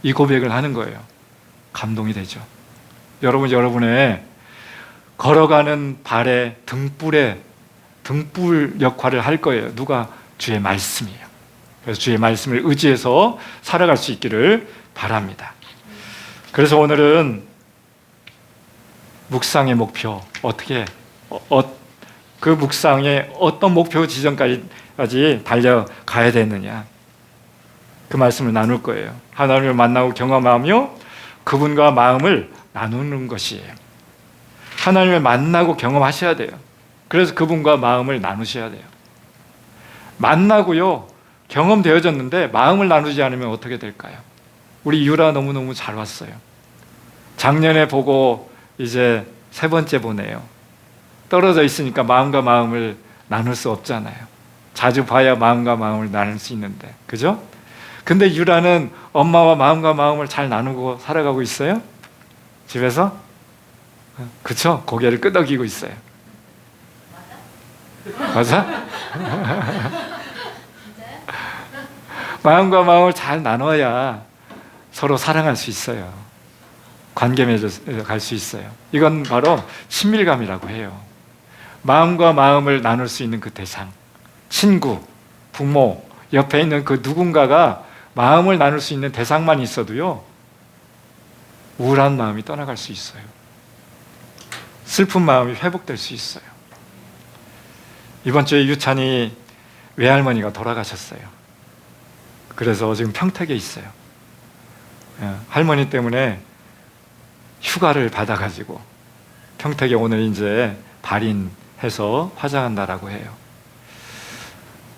이 고백을 하는 거예요. 감동이 되죠. 여러분의 걸어가는 발의 등불 역할을 할 거예요. 누가? 주의 말씀이에요. 그래서 주의 말씀을 의지해서 살아갈 수 있기를 바랍니다. 그래서 오늘은 묵상의 목표, 어떻게 그 묵상의 어떤 목표 지점까지 달려가야 되느냐, 그 말씀을 나눌 거예요. 하나님을 만나고 경험하며 그분과 마음을 나누는 것이에요. 하나님을 만나고 경험하셔야 돼요. 그래서 그분과 마음을 나누셔야 돼요. 만나고요, 경험되어졌는데 마음을 나누지 않으면 어떻게 될까요? 우리 유라 너무너무 잘 왔어요. 작년에 보고 이제 세 번째 보네요. 떨어져 있으니까 마음과 마음을 나눌 수 없잖아요. 자주 봐야 마음과 마음을 나눌 수 있는데, 그죠? 근데 유라는 엄마와 마음과 마음을 잘 나누고 살아가고 있어요? 집에서? 그쵸? 고개를 끄덕이고 있어요. 맞아? 마음과 마음을 잘 나눠야 서로 사랑할 수 있어요. 관계 맺어 갈 수 있어요. 이건 바로 친밀감이라고 해요. 마음과 마음을 나눌 수 있는 그 대상, 친구, 부모, 옆에 있는 그 누군가가 마음을 나눌 수 있는 대상만 있어도요, 우울한 마음이 떠나갈 수 있어요. 슬픈 마음이 회복될 수 있어요. 이번 주에 유찬이 외할머니가 돌아가셨어요. 그래서 지금 평택에 있어요. 할머니 때문에 휴가를 받아가지고 평택에 오늘 이제 발인해서 화장한다라고 해요.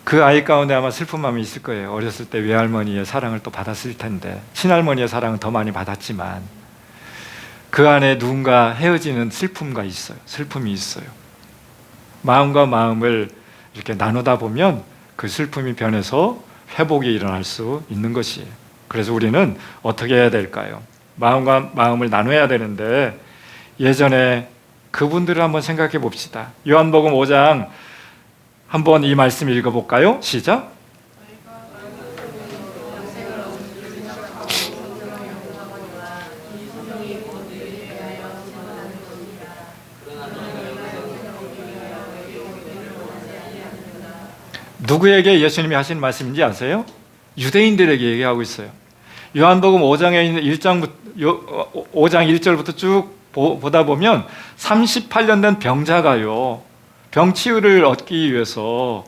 그 아이 가운데 아마 슬픈 마음이 있을 거예요. 어렸을 때 외할머니의 사랑을 또 받았을 텐데, 친할머니의 사랑은 더 많이 받았지만 그 안에 누군가 헤어지는 슬픔이 있어요. 마음과 마음을 이렇게 나누다 보면 그 슬픔이 변해서 회복이 일어날 수 있는 것이에요. 그래서 우리는 어떻게 해야 될까요? 마음과 마음을 나눠야 되는데, 예전에 그분들을 한번 생각해 봅시다. 요한복음 5장 한번 이 말씀 읽어볼까요? 시작. 누구에게 예수님이 하신 말씀인지 아세요? 유대인들에게 얘기하고 있어요. 요한복음 5장에 있는 5장 1절부터 쭉 보다 보면 38년 된 병자가요, 병치유를 얻기 위해서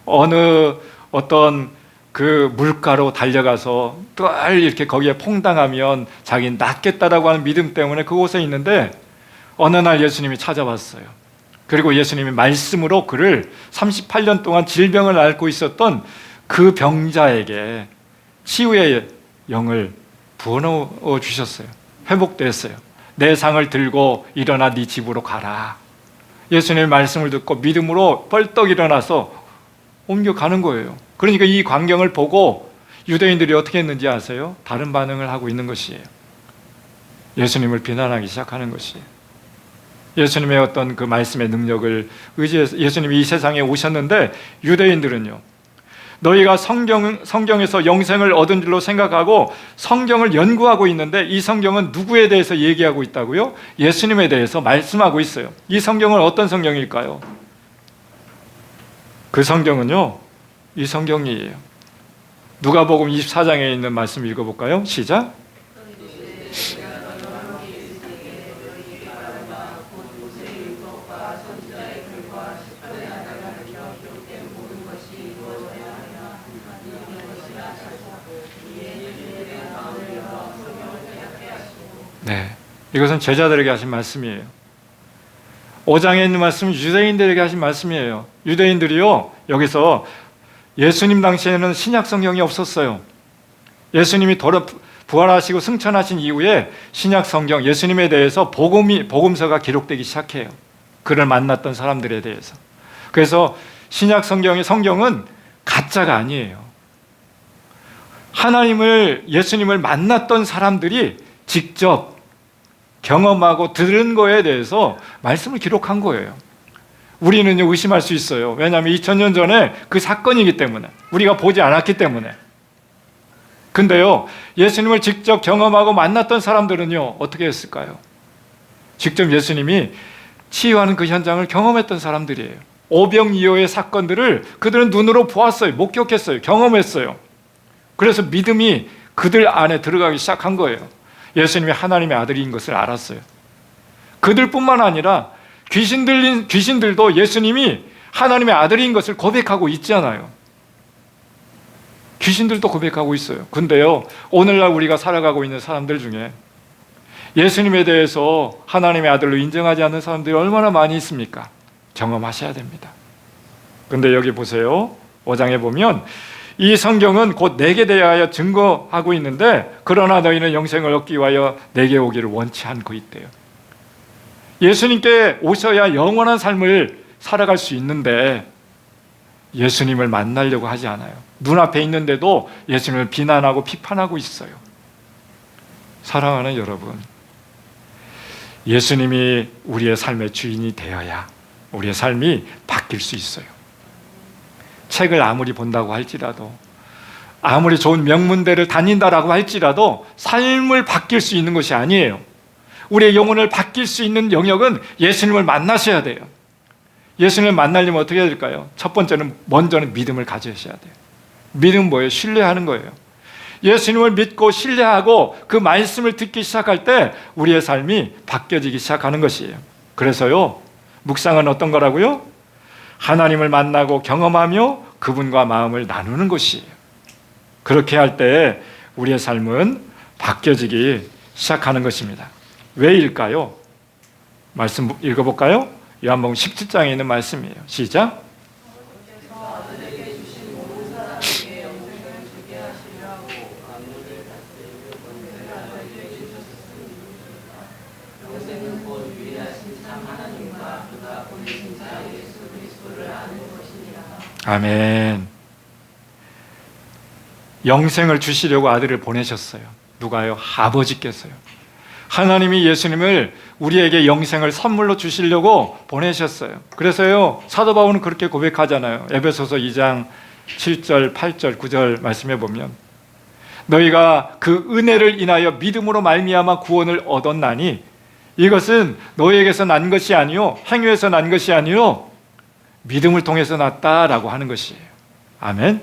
어떤 그 물가로 달려가서 늘 이렇게 거기에 퐁당하면 자기 낫겠다라고 하는 믿음 때문에 그곳에 있는데, 어느 날 예수님이 찾아왔어요. 그리고 예수님이 말씀으로 그를 38년 동안 질병을 앓고 있었던 그 병자에게 치유의 영을 부어넣어 주셨어요. 회복됐어요. 내 상을 들고 일어나 네 집으로 가라. 예수님의 말씀을 듣고 믿음으로 벌떡 일어나서 옮겨가는 거예요. 그러니까 이 광경을 보고 유대인들이 어떻게 했는지 아세요? 다른 반응을 하고 있는 것이에요. 예수님을 비난하기 시작하는 것이에요. 예수님의 어떤 그 말씀의 능력을 의지해서 예수님이 이 세상에 오셨는데, 유대인들은요, 너희가 성경에서 영생을 얻은 줄로 생각하고 성경을 연구하고 있는데, 이 성경은 누구에 대해서 얘기하고 있다고요? 예수님에 대해서 말씀하고 있어요. 이 성경은 어떤 성경일까요? 그 성경은요, 이 성경이에요. 누가복음 24장에 있는 말씀 읽어볼까요? 시작. 네, 이것은 제자들에게 하신 말씀이에요. 5장에 있는 말씀은 유대인들에게 하신 말씀이에요. 유대인들이요, 여기서 예수님 당시에는 신약 성경이 없었어요. 예수님이 부활하시고 승천하신 이후에 신약 성경, 예수님에 대해서 복음서가 기록되기 시작해요. 그를 만났던 사람들에 대해서. 그래서 신약 성경은 가짜가 아니에요. 예수님을 만났던 사람들이 직접 경험하고 들은 거에 대해서 말씀을 기록한 거예요. 우리는 의심할 수 있어요. 왜냐하면 2000년 전에 그 사건이기 때문에, 우리가 보지 않았기 때문에. 근데요, 예수님을 직접 경험하고 만났던 사람들은요, 어떻게 했을까요? 직접 예수님이 치유하는 그 현장을 경험했던 사람들이에요. 오병이어의 사건들을 그들은 눈으로 보았어요. 목격했어요. 경험했어요. 그래서 믿음이 그들 안에 들어가기 시작한 거예요. 예수님이 하나님의 아들인 것을 알았어요. 그들뿐만 아니라 귀신들도 예수님이 하나님의 아들인 것을 고백하고 있잖아요. 귀신들도 고백하고 있어요. 근데요, 오늘날 우리가 살아가고 있는 사람들 중에 예수님에 대해서 하나님의 아들로 인정하지 않는 사람들이 얼마나 많이 있습니까? 경험하셔야 됩니다. 근데 여기 보세요. 5장에 보면 이 성경은 곧 내게 대하여 증거하고 있는데 그러나 너희는 영생을 얻기 위하여 내게 오기를 원치 않고 있대요. 예수님께 오셔야 영원한 삶을 살아갈 수 있는데 예수님을 만나려고 하지 않아요. 눈앞에 있는데도 예수님을 비난하고 비판하고 있어요. 사랑하는 여러분, 예수님이 우리의 삶의 주인이 되어야 우리의 삶이 바뀔 수 있어요. 책을 아무리 본다고 할지라도, 아무리 좋은 명문대를 다닌다라고 할지라도 삶을 바뀔 수 있는 것이 아니에요. 우리의 영혼을 바뀔 수 있는 영역은 예수님을 만나셔야 돼요. 예수님을 만나려면 어떻게 해야 될까요? 첫 번째는 먼저는 믿음을 가지셔야 돼요. 믿음은 뭐예요? 신뢰하는 거예요. 예수님을 믿고 신뢰하고 그 말씀을 듣기 시작할 때 우리의 삶이 바뀌어지기 시작하는 것이에요. 그래서요, 묵상은 어떤 거라고요? 하나님을 만나고 경험하며 그분과 마음을 나누는 것이에요. 그렇게 할 때 우리의 삶은 바뀌어지기 시작하는 것입니다. 왜일까요? 말씀 읽어볼까요? 요한복음 17장에 있는 말씀이에요. 시작. 아멘. 영생을 주시려고 아들을 보내셨어요. 누가요? 아버지께서요. 하나님이 예수님을 우리에게 영생을 선물로 주시려고 보내셨어요. 그래서요, 사도 바울은 그렇게 고백하잖아요. 에베소서 2장 7절, 8절, 9절 말씀해 보면 너희가 그 은혜를 인하여 믿음으로 말미암아 구원을 얻었나니 이것은 너희에게서 난 것이 아니요 행위에서 난 것이 아니요 믿음을 통해서 났다라고 하는 것이에요. 아멘.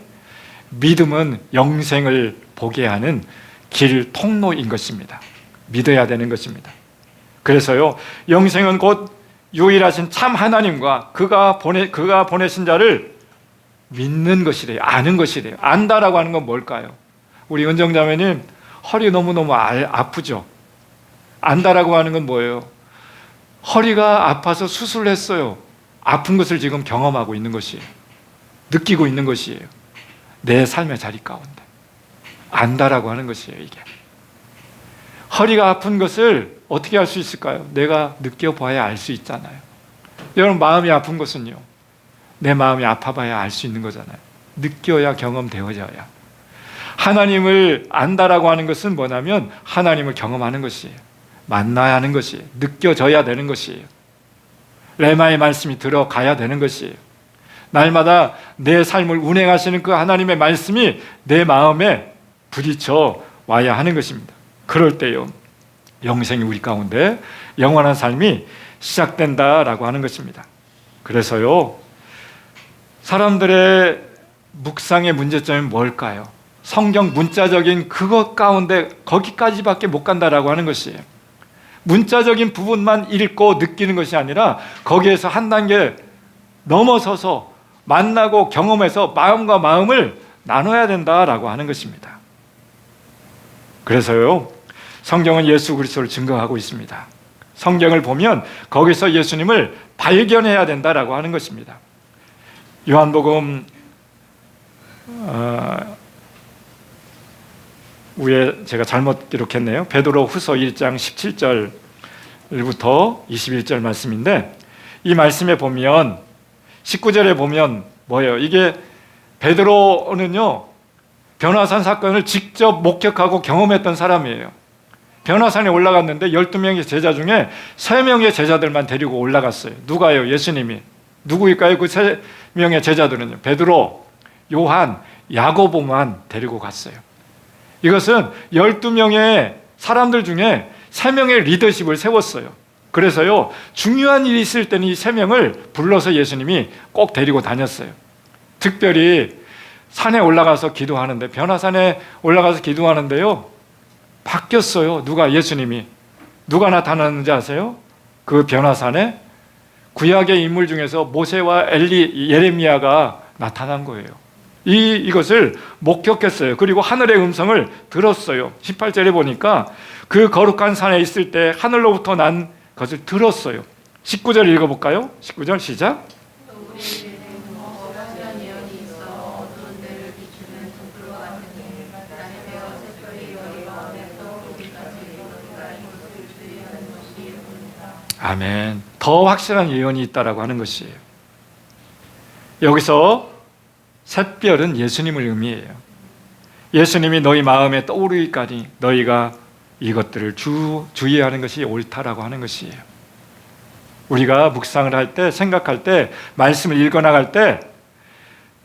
믿음은 영생을 보게 하는 길 통로인 것입니다. 믿어야 되는 것입니다. 그래서요, 영생은 곧 유일하신 참 하나님과 그가 보내신 자를 믿는 것이래요. 아는 것이래요. 안다라고 하는 건 뭘까요? 우리 은정자매님 허리 너무너무 아프죠? 안다라고 하는 건 뭐예요? 허리가 아파서 수술을 했어요. 아픈 것을 지금 경험하고 있는 것이에요. 느끼고 있는 것이에요. 내 삶의 자리 가운데 안다라고 하는 것이에요. 이게 허리가 아픈 것을 어떻게 알 수 있을까요? 내가 느껴봐야 알 수 있잖아요. 여러분, 마음이 아픈 것은요, 내 마음이 아파봐야 알 수 있는 거잖아요. 느껴야 경험되어져야. 하나님을 안다라고 하는 것은 뭐냐면 하나님을 경험하는 것이에요. 만나야 하는 것이에요. 느껴져야 되는 것이에요. 레마의 말씀이 들어가야 되는 것이에요. 날마다 내 삶을 운행하시는 그 하나님의 말씀이 내 마음에 부딪혀 와야 하는 것입니다. 그럴 때요, 영생이 우리 가운데 영원한 삶이 시작된다라고 하는 것입니다. 그래서요, 사람들의 묵상의 문제점은 뭘까요? 성경 문자적인 그것 가운데 거기까지밖에 못 간다라고 하는 것이에요. 문자적인 부분만 읽고 느끼는 것이 아니라 거기에서 한 단계 넘어서서 만나고 경험해서 마음과 마음을 나눠야 된다라고 하는 것입니다. 그래서요, 성경은 예수 그리스도를 증거하고 있습니다. 성경을 보면 거기서 예수님을 발견해야 된다라고 하는 것입니다. 요한복음 위에 제가 잘못 기록했네요. 베드로 후서 1장 17절부터 21절 말씀인데, 이 말씀에 보면 19절에 보면 뭐예요? 이게 베드로는요, 변화산 사건을 직접 목격하고 경험했던 사람이에요. 변화산에 올라갔는데 12명의 제자 중에 3명의 제자들만 데리고 올라갔어요. 누가요? 예수님이. 누구일까요? 그 3명의 제자들은요, 베드로, 요한, 야고보만 데리고 갔어요. 이것은 12명의 사람들 중에 3명의 리더십을 세웠어요. 그래서요, 중요한 일이 있을 때는 이 3명을 불러서 예수님이 꼭 데리고 다녔어요. 특별히 산에 올라가서 기도하는데, 변화산에 올라가서 기도하는데요, 바뀌었어요. 누가? 예수님이. 누가 나타났는지 아세요? 그 변화산에 구약의 인물 중에서 모세와 예레미야가 나타난 거예요. 이것을 목격했어요. 그리고 하늘의 음성을 들었어요. 18절에 보니까 그 거룩한 산에 있을 때 하늘로부터 난 것을 들었어요. 19절 읽어볼까요? 19절 시작. 아멘. 더 확실한 예언이 있다라고 하는 것이에요. 여기서 샛별은 예수님을 의미해요. 예수님이 너희 마음에 떠오르기까지 너희가 이것들을 주의하는 것이 옳다라고 하는 것이에요. 우리가 묵상을 할 때, 생각할 때, 말씀을 읽어나갈 때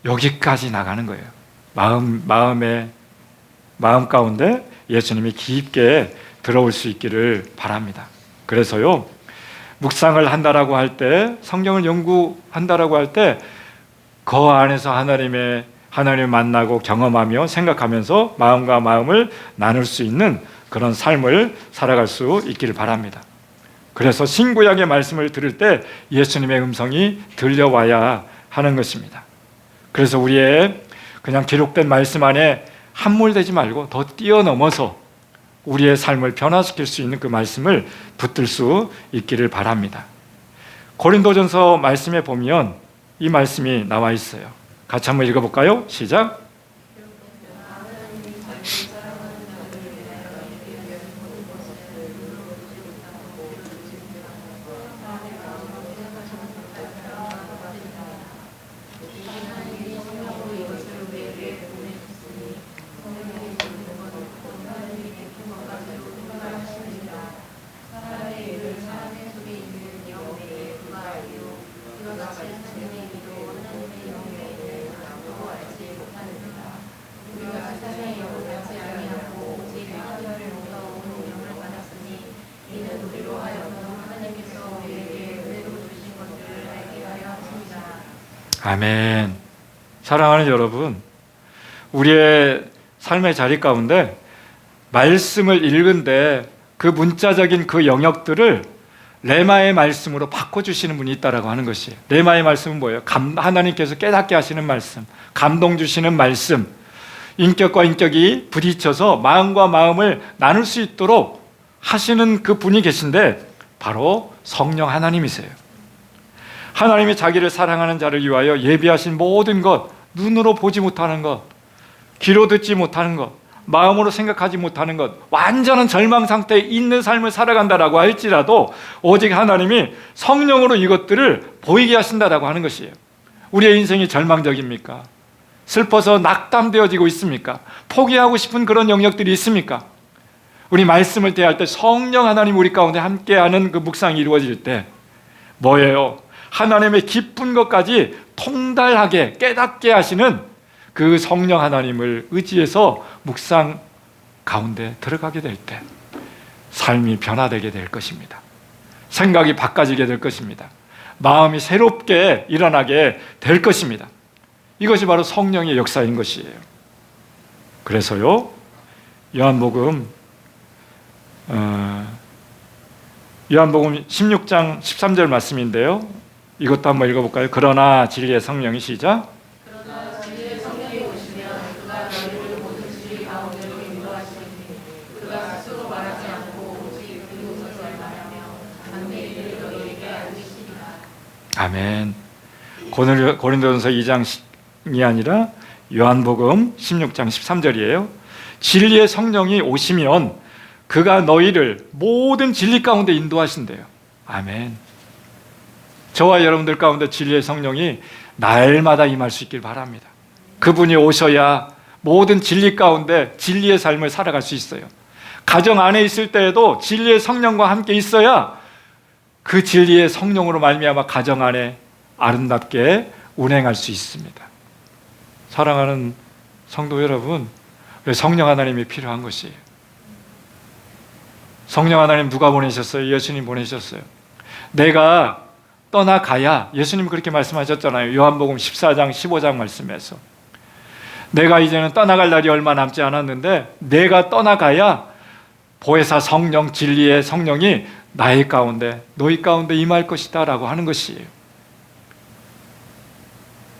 여기까지 나가는 거예요. 마음 가운데 예수님이 깊게 들어올 수 있기를 바랍니다. 그래서요, 묵상을 한다라고 할 때, 성경을 연구한다라고 할 때 그 안에서 하나님을 만나고 경험하며 생각하면서 마음과 마음을 나눌 수 있는 그런 삶을 살아갈 수 있기를 바랍니다. 그래서 신구약의 말씀을 들을 때 예수님의 음성이 들려와야 하는 것입니다. 그래서 우리의 그냥 기록된 말씀 안에 함몰되지 말고 더 뛰어넘어서 우리의 삶을 변화시킬 수 있는 그 말씀을 붙들 수 있기를 바랍니다. 고린도전서 말씀에 보면 이 말씀이 나와 있어요. 같이 한번 읽어볼까요? 시작. 아멘. 사랑하는 여러분, 우리의 삶의 자리 가운데 말씀을 읽은데 그 문자적인 그 영역들을 레마의 말씀으로 바꿔주시는 분이 있다라고 하는 것이에요. 레마의 말씀은 뭐예요? 하나님께서 깨닫게 하시는 말씀, 감동 주시는 말씀, 인격과 인격이 부딪혀서 마음과 마음을 나눌 수 있도록 하시는 그 분이 계신데 바로 성령 하나님이세요. 하나님이 자기를 사랑하는 자를 위하여 예비하신 모든 것, 눈으로 보지 못하는 것, 귀로 듣지 못하는 것, 마음으로 생각하지 못하는 것, 완전한 절망 상태에 있는 삶을 살아간다라고 할지라도 오직 하나님이 성령으로 이것들을 보이게 하신다라고 하는 것이에요. 우리의 인생이 절망적입니까? 슬퍼서 낙담되어지고 있습니까? 포기하고 싶은 그런 영역들이 있습니까? 우리 말씀을 대할 때 성령 하나님 우리 가운데 함께하는 그 묵상이 이루어질 때 뭐예요? 하나님의 깊은 것까지 통달하게 깨닫게 하시는 그 성령 하나님을 의지해서 묵상 가운데 들어가게 될 때 삶이 변화되게 될 것입니다. 생각이 바꿔지게 될 것입니다. 마음이 새롭게 일어나게 될 것입니다. 이것이 바로 성령의 역사인 것이에요. 그래서요, 요한복음 16장 13절 말씀인데요, 이것도 한번 읽어볼까요? 그러나 진리의 성령이 시작. 그러나 진리의 성령이 오시면 그가 너희를 모든 진리 가운데로 인도하시니 그가 스스로 말하지 않고 오직 그곳에서 말하며 당대 일을 너희에게 알리시리라. 아멘. 고린도전서 2장이 아니라 요한복음 16장 13절이에요. 진리의 성령이 오시면 그가 너희를 모든 진리 가운데 인도하신대요. 아멘. 저와 여러분들 가운데 진리의 성령이 날마다 임할 수 있길 바랍니다. 그분이 오셔야 모든 진리 가운데 진리의 삶을 살아갈 수 있어요. 가정 안에 있을 때에도 진리의 성령과 함께 있어야 그 진리의 성령으로 말미암아 가정 안에 아름답게 운행할 수 있습니다. 사랑하는 성도 여러분, 성령 하나님이 필요한 것이에요. 성령 하나님 누가 보내셨어요? 예수님 보내셨어요. 내가 떠나가야, 예수님 그렇게 말씀하셨잖아요. 요한복음 14장 15장 말씀에서 내가 이제는 떠나갈 날이 얼마 남지 않았는데 내가 떠나가야 보혜사 성령, 진리의 성령이 나의 가운데, 너희 가운데 임할 것이다 라고 하는 것이에요.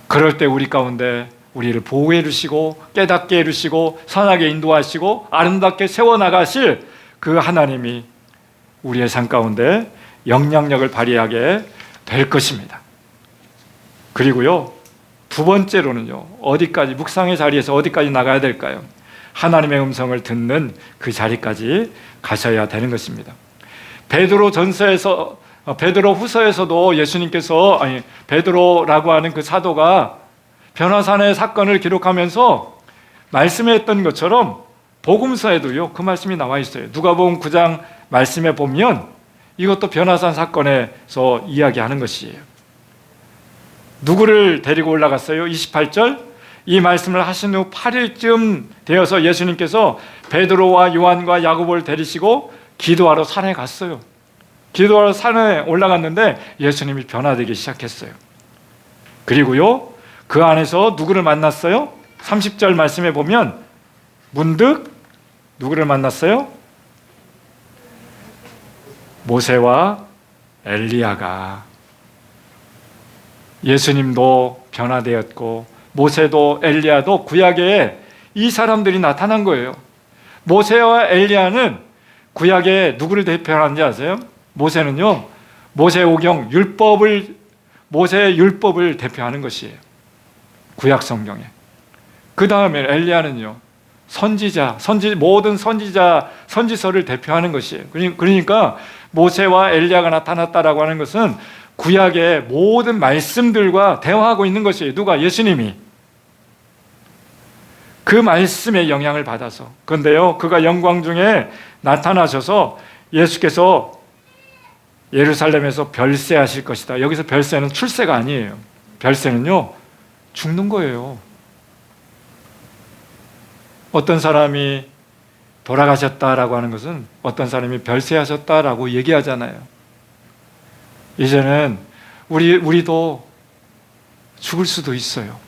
그럴 때 우리 가운데 우리를 보호해 주시고 깨닫게 해주시고 선하게 인도하시고 아름답게 세워나가실 그 하나님이 우리의 삶 가운데 영향력을 발휘하게 될 것입니다. 그리고요, 두 번째로는요, 어디까지, 묵상의 자리에서 어디까지 나가야 될까요? 하나님의 음성을 듣는 그 자리까지 가셔야 되는 것입니다. 베드로 후서에서도 예수님께서, 베드로라고 하는 그 사도가 변화산의 사건을 기록하면서 말씀했던 것처럼 복음서에도요, 그 말씀이 나와 있어요. 누가복음 9장 말씀에 보면 이것도 변화산 사건에서 이야기하는 것이에요. 누구를 데리고 올라갔어요? 28절, 이 말씀을 하신 후 8일쯤 되어서 예수님께서 베드로와 요한과 야고보를 데리시고 기도하러 산에 갔어요. 기도하러 산에 올라갔는데 예수님이 변화되기 시작했어요. 그리고요, 그 안에서 누구를 만났어요? 30절 말씀에 보면 문득 누구를 만났어요? 모세와 엘리야가. 예수님도 변화되었고 모세도 엘리야도 구약에 이 사람들이 나타난 거예요. 모세와 엘리야는 구약에 누구를 대표하는지 아세요? 모세는요, 모세오경 모세의 율법을 대표하는 것이에요. 구약 성경에. 그 다음에 엘리야는요, 모든 선지서를 대표하는 것이에요. 그러니까 모세와 엘리야가 나타났다라고 하는 것은 구약의 모든 말씀들과 대화하고 있는 것이에요. 누가? 예수님이. 그 말씀의 영향을 받아서. 그런데요, 그가 영광 중에 나타나셔서 예수께서 예루살렘에서 별세하실 것이다. 여기서 별세는 출세가 아니에요. 별세는요, 죽는 거예요. 어떤 사람이 돌아가셨다라고 하는 것은 어떤 사람이 별세하셨다라고 얘기하잖아요. 이제는 우리도 죽을 수도 있어요.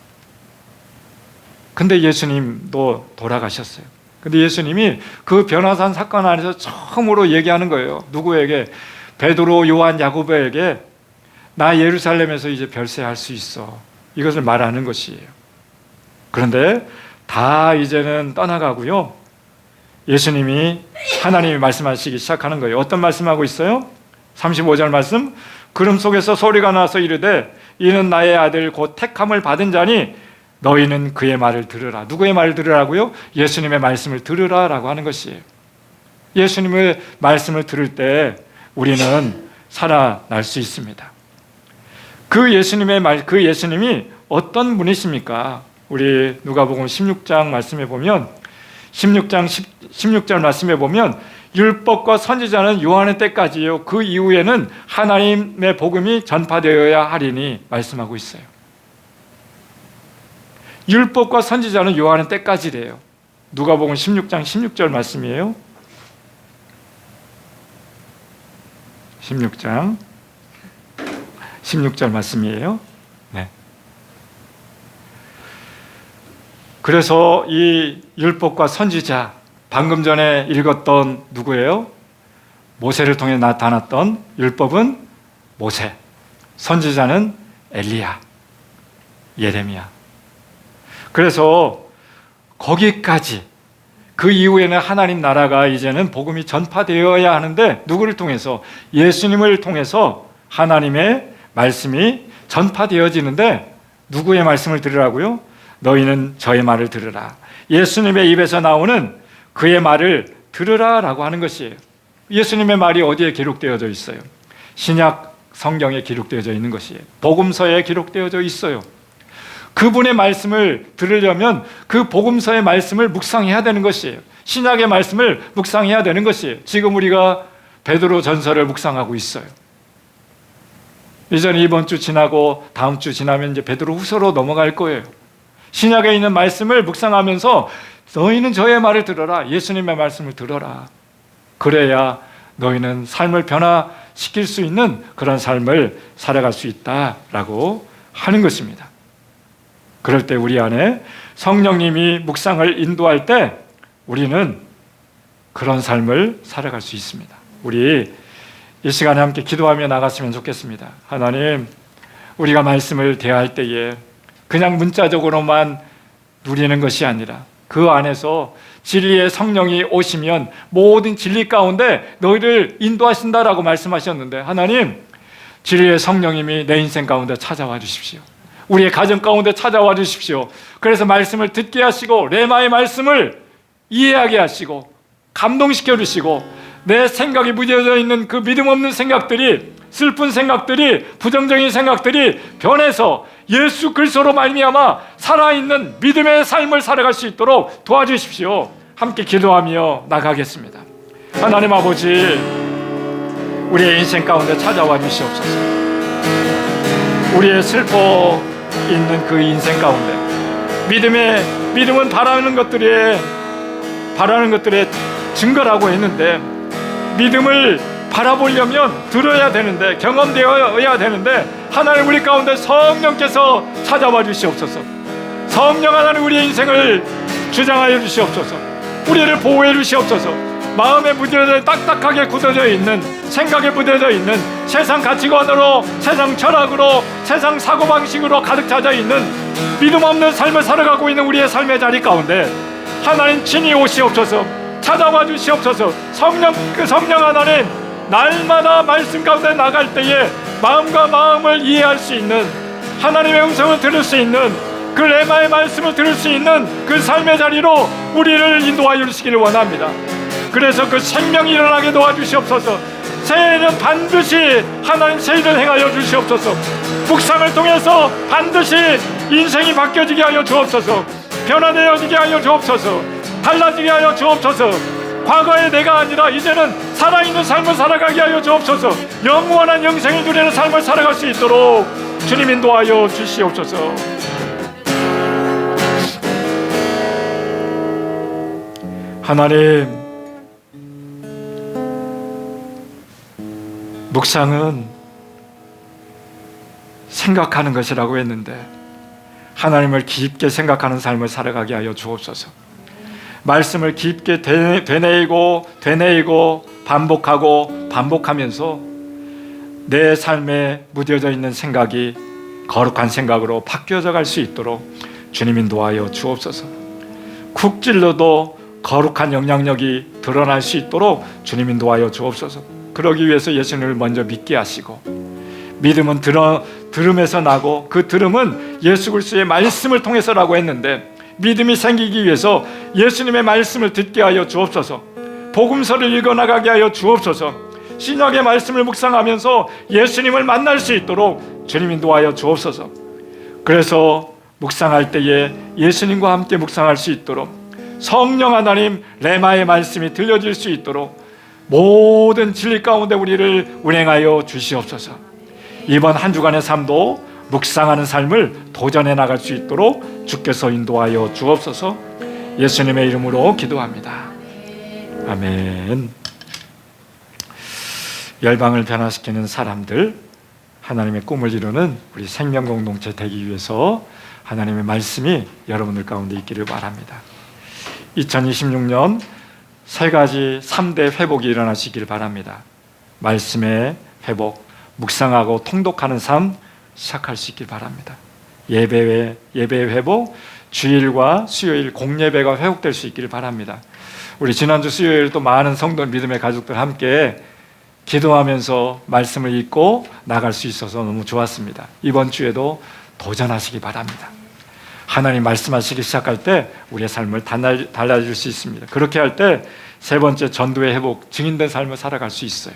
근데 예수님도 돌아가셨어요. 근데 예수님이 그 변화산 사건 안에서 처음으로 얘기하는 거예요. 누구에게? 베드로, 요한, 야고보에게 나 예루살렘에서 이제 별세할 수 있어. 이것을 말하는 것이에요. 그런데 다 이제는 떠나가고요, 예수님이, 하나님이 말씀하시기 시작하는 거예요. 어떤 말씀하고 있어요? 35절 말씀, 구름 속에서 소리가 나서 이르되 이는 나의 아들 곧 택함을 받은 자니 너희는 그의 말을 들으라. 누구의 말을 들으라고요? 예수님의 말씀을 들으라라고 하는 것이에요. 예수님의 말씀을 들을 때 우리는 살아날 수 있습니다. 그 예수님이 어떤 분이십니까? 우리 누가복음 16장 말씀에 보면 16절 말씀에 보면 율법과 선지자는 요한의 때까지요, 그 이후에는 하나님의 복음이 전파되어야 하리니 말씀하고 있어요. 율법과 선지자는 요한의 때까지래요. 누가복음 16장 16절 말씀이에요. 16절 말씀이에요. 네. 그래서 이 율법과 선지자, 방금 전에 읽었던 누구예요? 모세를 통해 나타났던 율법은 모세, 선지자는 엘리야, 예레미야. 그래서 거기까지, 그 이후에는 하나님 나라가 이제는 복음이 전파되어야 하는데 누구를 통해서? 예수님을 통해서 하나님의 말씀이 전파되어지는데 누구의 말씀을 들으라고요? 너희는 저의 말을 들으라. 예수님의 입에서 나오는 그의 말을 들으라라고 하는 것이에요. 예수님의 말이 어디에 기록되어져 있어요? 신약 성경에 기록되어져 있는 것이에요. 복음서에 기록되어져 있어요. 그분의 말씀을 들으려면 그 복음서의 말씀을 묵상해야 되는 것이에요. 신약의 말씀을 묵상해야 되는 것이에요. 지금 우리가 베드로 전서를 묵상하고 있어요. 이제 이번 주 지나고 다음 주 지나면 이제 베드로 후서로 넘어갈 거예요. 신약에 있는 말씀을 묵상하면서 너희는 저의 말을 들어라. 예수님의 말씀을 들어라. 그래야 너희는 삶을 변화시킬 수 있는 그런 삶을 살아갈 수 있다라고 하는 것입니다. 그럴 때 우리 안에 성령님이 묵상을 인도할 때 우리는 그런 삶을 살아갈 수 있습니다. 우리 이 시간에 함께 기도하며 나갔으면 좋겠습니다. 하나님, 우리가 말씀을 대할 때에 그냥 문자적으로만 누리는 것이 아니라 그 안에서 진리의 성령이 오시면 모든 진리 가운데 너희를 인도하신다라고 말씀하셨는데, 하나님, 진리의 성령님이 내 인생 가운데 찾아와 주십시오. 우리의 가정 가운데 찾아와 주십시오. 그래서 말씀을 듣게 하시고 레마의 말씀을 이해하게 하시고 감동시켜 주시고, 내 생각이 무뎌져 있는 그 믿음 없는 생각들이, 슬픈 생각들이, 부정적인 생각들이 변해서 예수 그리스도로 말미암아 살아있는 믿음의 삶을 살아갈 수 있도록 도와주십시오. 함께 기도하며 나가겠습니다. 하나님 아버지, 우리의 인생 가운데 찾아와 주시옵소서. 우리의 슬퍼 있는 그 인생 가운데 믿음은 바라는 것들의 증거라고 했는데, 믿음을 바라보려면 들어야 되는데, 경험되어야 되는데, 하나님 우리 가운데 성령께서 찾아와 주시옵소서. 성령 하나님 우리의 인생을 주장하여 주시옵소서. 우리를 보호해 주시옵소서. 마음에 무뎌져 딱딱하게 굳어져 있는, 생각에 무뎌져 있는 세상 가치관으로, 세상 철학으로, 세상 사고방식으로 가득 차져 있는 믿음 없는 삶을 살아가고 있는 우리의 삶의 자리 가운데 하나님 친히 오시옵소서. 찾아와 주시옵소서. 그 성령 하나님, 날마다 말씀 가운데 나갈 때에 마음과 마음을 이해할 수 있는, 하나님의 음성을 들을 수 있는, 그 레마의 말씀을 들을 수 있는 그 삶의 자리로 우리를 인도하여 주시기를 원합니다. 그래서 그 생명이 일어나게 도와주시옵소서. 새해에는 반드시 하나님 새 일을 행하여 주시옵소서. 묵상을 통해서 반드시 인생이 바뀌어지게 하여 주옵소서. 변화되어지게 하여 주옵소서. 달라지게 하여 주옵소서. 과거의 내가 아니라 이제는 살아있는 삶을 살아가게 하여 주옵소서. 영원한 영생을 누리는 삶을 살아갈 수 있도록 주님 인도하여 주시옵소서. 하나님, 묵상은 생각하는 것이라고 했는데 하나님을 깊게 생각하는 삶을 살아가게 하여 주옵소서. 말씀을 깊게 되뇌이고 반복하면서 내 삶에 무뎌져 있는 생각이 거룩한 생각으로 바뀌어져 갈 수 있도록 주님 인도하여 주옵소서. 쿡 찔러도 거룩한 영향력이 드러날 수 있도록 주님 인도하여 주옵소서. 그러기 위해서 예수님을 먼저 믿게 하시고, 믿음은 들음에서 나고 그 들음은 예수 그리스도의 말씀을 통해서라고 했는데, 믿음이 생기기 위해서 예수님의 말씀을 듣게 하여 주옵소서. 복음서를 읽어나가게 하여 주옵소서. 신약의 말씀을 묵상하면서 예수님을 만날 수 있도록 주님 인도하여 주옵소서. 그래서 묵상할 때에 예수님과 함께 묵상할 수 있도록, 성령 하나님 레마의 말씀이 들려질 수 있도록 모든 진리 가운데 우리를 운행하여 주시옵소서. 이번 한 주간의 삶도 묵상하는 삶을 도전해 나갈 수 있도록 주께서 인도하여 주옵소서. 예수님의 이름으로 기도합니다. 아멘. 열방을 변화시키는 사람들, 하나님의 꿈을 이루는 우리 생명공동체 되기 위해서 하나님의 말씀이 여러분들 가운데 있기를 바랍니다. 2026년 세 가지 3대 회복이 일어나시길 바랍니다. 말씀의 회복, 묵상하고 통독하는 삶 시작할 수 있길 바랍니다. 예배의 회복, 주일과 수요일 공예배가 회복될 수 있기를 바랍니다. 우리 지난주 수요일 또 많은 성도 믿음의 가족들 함께 기도하면서 말씀을 읽고 나갈 수 있어서 너무 좋았습니다. 이번 주에도 도전하시기 바랍니다. 하나님 말씀하시기 시작할 때 우리의 삶을 달라질 수 있습니다. 그렇게 할 때 세 번째, 전도의 회복, 증인된 삶을 살아갈 수 있어요.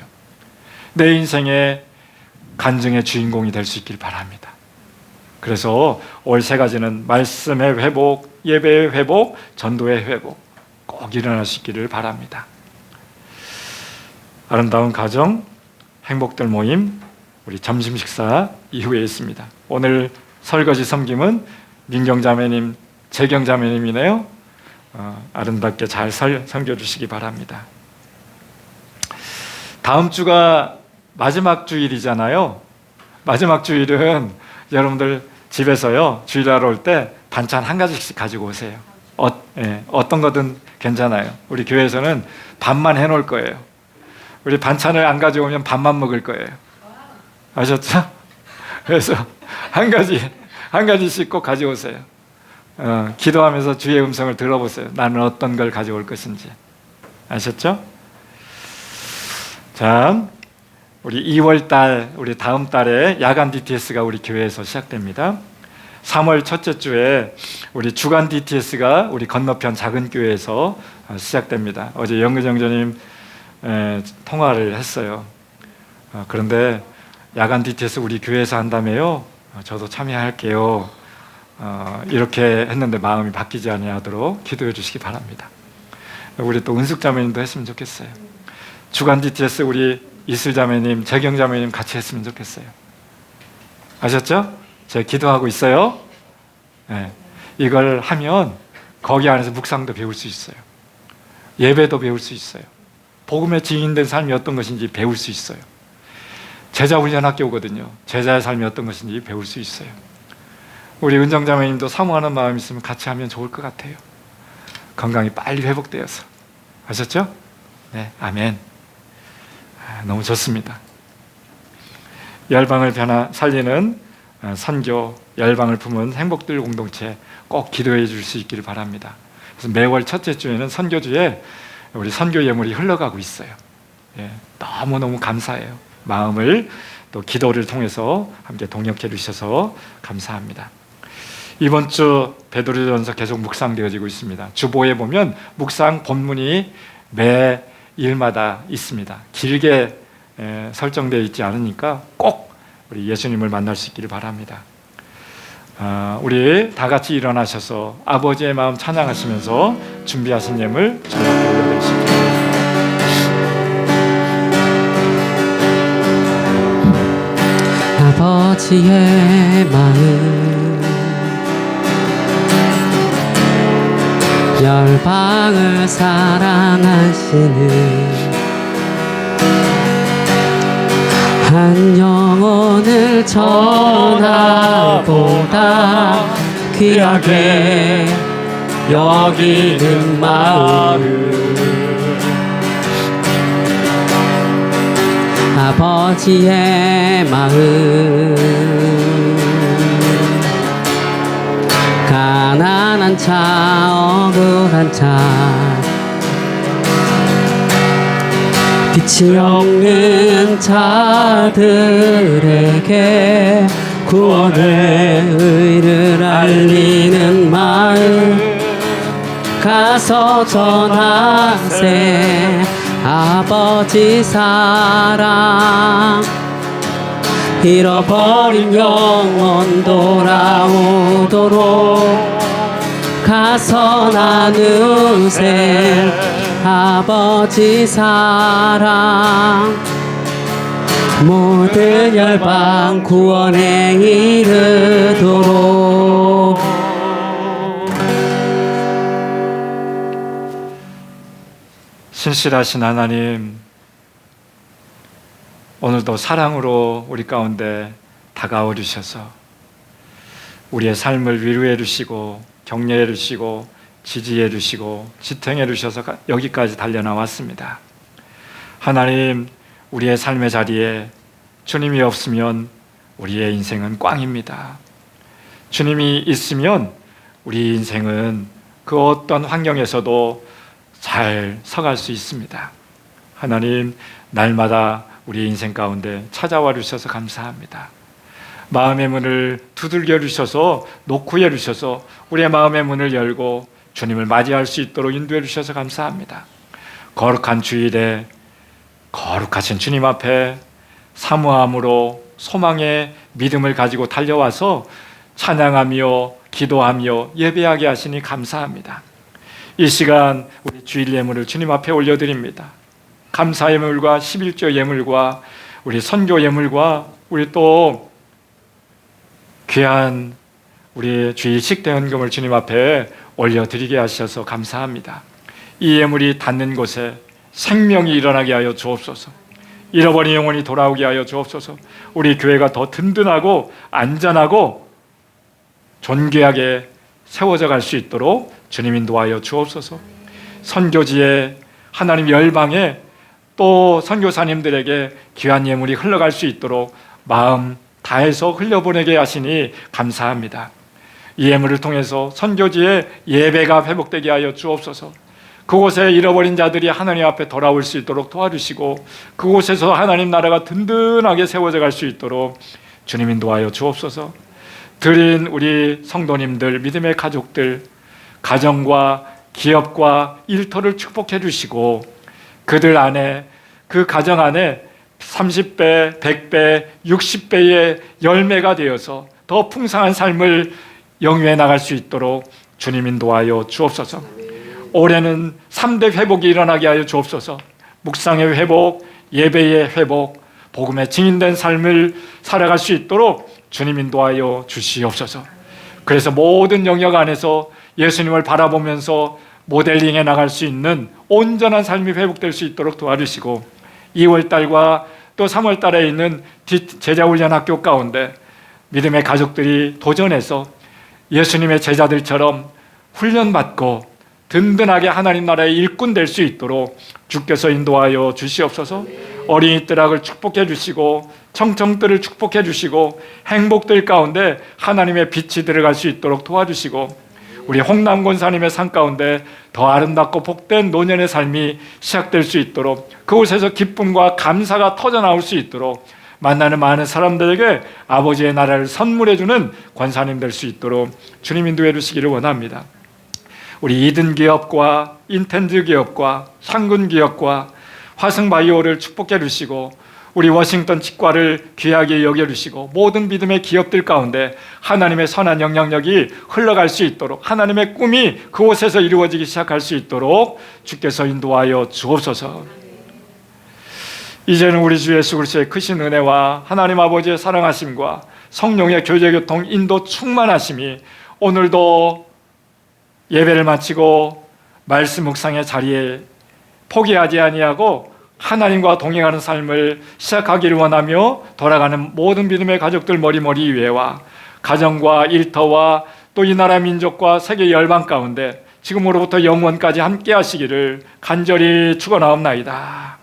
내 인생의 간증의 주인공이 될 수 있길 바랍니다. 그래서 올 세 가지는 말씀의 회복, 예배의 회복, 전도의 회복 꼭 일어날 수 있기를 바랍니다. 아름다운 가정, 행복들 모임, 우리 점심 식사 이후에 있습니다. 오늘 설거지 섬김은 민경자매님, 재경자매님이네요. 아름답게 잘 섬겨주시기 바랍니다. 다음 주가 마지막 주일이잖아요. 마지막 주일은 여러분들 집에서요, 주일하러 올 때 반찬 한 가지씩 가지고 오세요. 어떤 거든 괜찮아요. 우리 교회에서는 밥만 해놓을 거예요. 우리 반찬을 안 가져오면 밥만 먹을 거예요. 아셨죠? 그래서 한 가지씩 꼭 가져오세요. 기도하면서 주의 음성을 들어보세요. 나는 어떤 걸 가져올 것인지. 아셨죠? 자, 우리 2월달, 우리 다음 달에 야간 DTS가 우리 교회에서 시작됩니다. 3월 첫째 주에 우리 주간 DTS가 우리 건너편 작은 교회에서 시작됩니다. 어제 영근정전님 통화를 했어요. 그런데 야간 DTS 우리 교회에서 한다며요. 저도 참여할게요. 이렇게 했는데 마음이 바뀌지 않도록 기도해 주시기 바랍니다. 우리 또 은숙자매님도 했으면 좋겠어요. 주간 DTS 우리 이슬자매님, 재경자매님 같이 했으면 좋겠어요. 아셨죠? 제가 기도하고 있어요. 네. 이걸 하면 거기 안에서 묵상도 배울 수 있어요. 예배도 배울 수 있어요. 복음의 증인된 삶이 어떤 것인지 배울 수 있어요. 제자훈련 학교 오거든요. 제자의 삶이 어떤 것인지 배울 수 있어요. 우리 은정자매님도 사모하는 마음이 있으면 같이 하면 좋을 것 같아요. 건강이 빨리 회복되어서. 아셨죠? 네, 아멘. 너무 좋습니다. 열방을 살리는 선교, 열방을 품은 행복들 공동체 꼭 기도해 줄 수 있기를 바랍니다. 그래서 매월 첫째 주에는 선교주에 우리 선교 예물이 흘러가고 있어요. 예, 너무너무 감사해요. 마음을 또 기도를 통해서 함께 동역해 주셔서 감사합니다. 이번 주 베드로전서 계속 묵상되어지고 있습니다. 주보에 보면 묵상 본문이 매 일마다 있습니다. 길게 설정되어 있지 않으니까 꼭 우리 예수님을 만날 수 있기를 바랍니다. 우리 다 같이 일어나셔서 아버지의 마음 찬양하시면서 준비하신 예물 저녁에 올려드리십시오. 아버지의 마음 열방을 사랑하시는 한 영혼을 전하보다 귀하게 여기는 마음 아버지의 마음 가난한 자 억울한 자 빛이 없는 자들에게 구원의 의를 알리는 마음 가서 전하세 아버지 사랑 잃어버린 영혼 돌아오도록 가서 나누세 아버지 사랑 모든 열방 구원에 이르도록 신실하신 하나님, 오늘도 사랑으로 우리 가운데 다가와 주셔서 우리의 삶을 위로해 주시고 격려해 주시고 지지해 주시고 지탱해 주셔서 여기까지 달려나왔습니다. 하나님, 우리의 삶의 자리에 주님이 없으면 우리의 인생은 꽝입니다. 주님이 있으면 우리 인생은 그 어떤 환경에서도 잘 서갈 수 있습니다. 하나님, 날마다 우리 인생 가운데 찾아와 주셔서 감사합니다. 마음의 문을 두들겨 주셔서 노크해 주셔서 우리의 마음의 문을 열고 주님을 맞이할 수 있도록 인도해 주셔서 감사합니다. 거룩한 주일에 거룩하신 주님 앞에 사모함으로 소망의 믿음을 가지고 달려와서 찬양하며 기도하며 예배하게 하시니 감사합니다. 이 시간 우리 주일 예물을 주님 앞에 올려드립니다. 감사 예물과 11조 예물과 우리 선교 예물과 우리 또 귀한 우리 주일 식대헌금을 주님 앞에 올려드리게 하셔서 감사합니다. 이 예물이 닿는 곳에 생명이 일어나게 하여 주옵소서. 잃어버린 영혼이 돌아오게 하여 주옵소서. 우리 교회가 더 든든하고 안전하고 존귀하게 세워져 갈 수 있도록 주님 인도하여 주옵소서. 선교지에 하나님 열방에 또 선교사님들에게 귀한 예물이 흘러갈 수 있도록 마음 다해서 흘려보내게 하시니 감사합니다. 이 예물을 통해서 선교지의 예배가 회복되게 하여 주옵소서. 그곳에 잃어버린 자들이 하나님 앞에 돌아올 수 있도록 도와주시고 그곳에서 하나님 나라가 든든하게 세워져 갈 수 있도록 주님 인도하여 주옵소서. 드린 우리 성도님들, 믿음의 가족들, 가정과 기업과 일터를 축복해 주시고 그들 안에, 그 가정 안에 30배, 100배, 60배의 열매가 되어서 더 풍성한 삶을 영위해 나갈 수 있도록 주님 인도하여 주옵소서. 올해는 3대 회복이 일어나게 하여 주옵소서. 묵상의 회복, 예배의 회복, 복음의 증인된 삶을 살아갈 수 있도록 주님 인도하여 주시옵소서. 그래서 모든 영역 안에서 예수님을 바라보면서 모델링해 나갈 수 있는 온전한 삶이 회복될 수 있도록 도와주시고 2월달과 또 3월달에 있는 제자훈련학교 가운데 믿음의 가족들이 도전해서 예수님의 제자들처럼 훈련받고 든든하게 하나님 나라의 일꾼 될 수 있도록 주께서 인도하여 주시옵소서. 어린이들을 축복해 주시고 청청들을 축복해 주시고 행복들 가운데 하나님의 빛이 들어갈 수 있도록 도와주시고 우리 홍남 권사님의 삶 가운데 더 아름답고 복된 노년의 삶이 시작될 수 있도록 그곳에서 기쁨과 감사가 터져나올 수 있도록 만나는 많은 사람들에게 아버지의 나라를 선물해 주는 권사님 될 수 있도록 주님 인도해 주시기를 원합니다. 우리 이든 기업과 인텐즈 기업과 향군 기업과 화승바이오를 축복해 주시고 우리 워싱턴 치과를 귀하게 여겨주시고 모든 믿음의 기업들 가운데 하나님의 선한 영향력이 흘러갈 수 있도록 하나님의 꿈이 그곳에서 이루어지기 시작할 수 있도록 주께서 인도하여 주옵소서. 이제는 우리 주 예수 그리스도의 크신 은혜와 하나님 아버지의 사랑하심과 성령의 교제교통 인도 충만하심이 오늘도 예배를 마치고 말씀 묵상의 자리에 포기하지 아니하고 하나님과 동행하는 삶을 시작하기를 원하며 돌아가는 모든 믿음의 가족들 머리머리 위에와 가정과 일터와 또 이 나라 민족과 세계 열방 가운데 지금으로부터 영원까지 함께 하시기를 간절히 축원하옵나이다.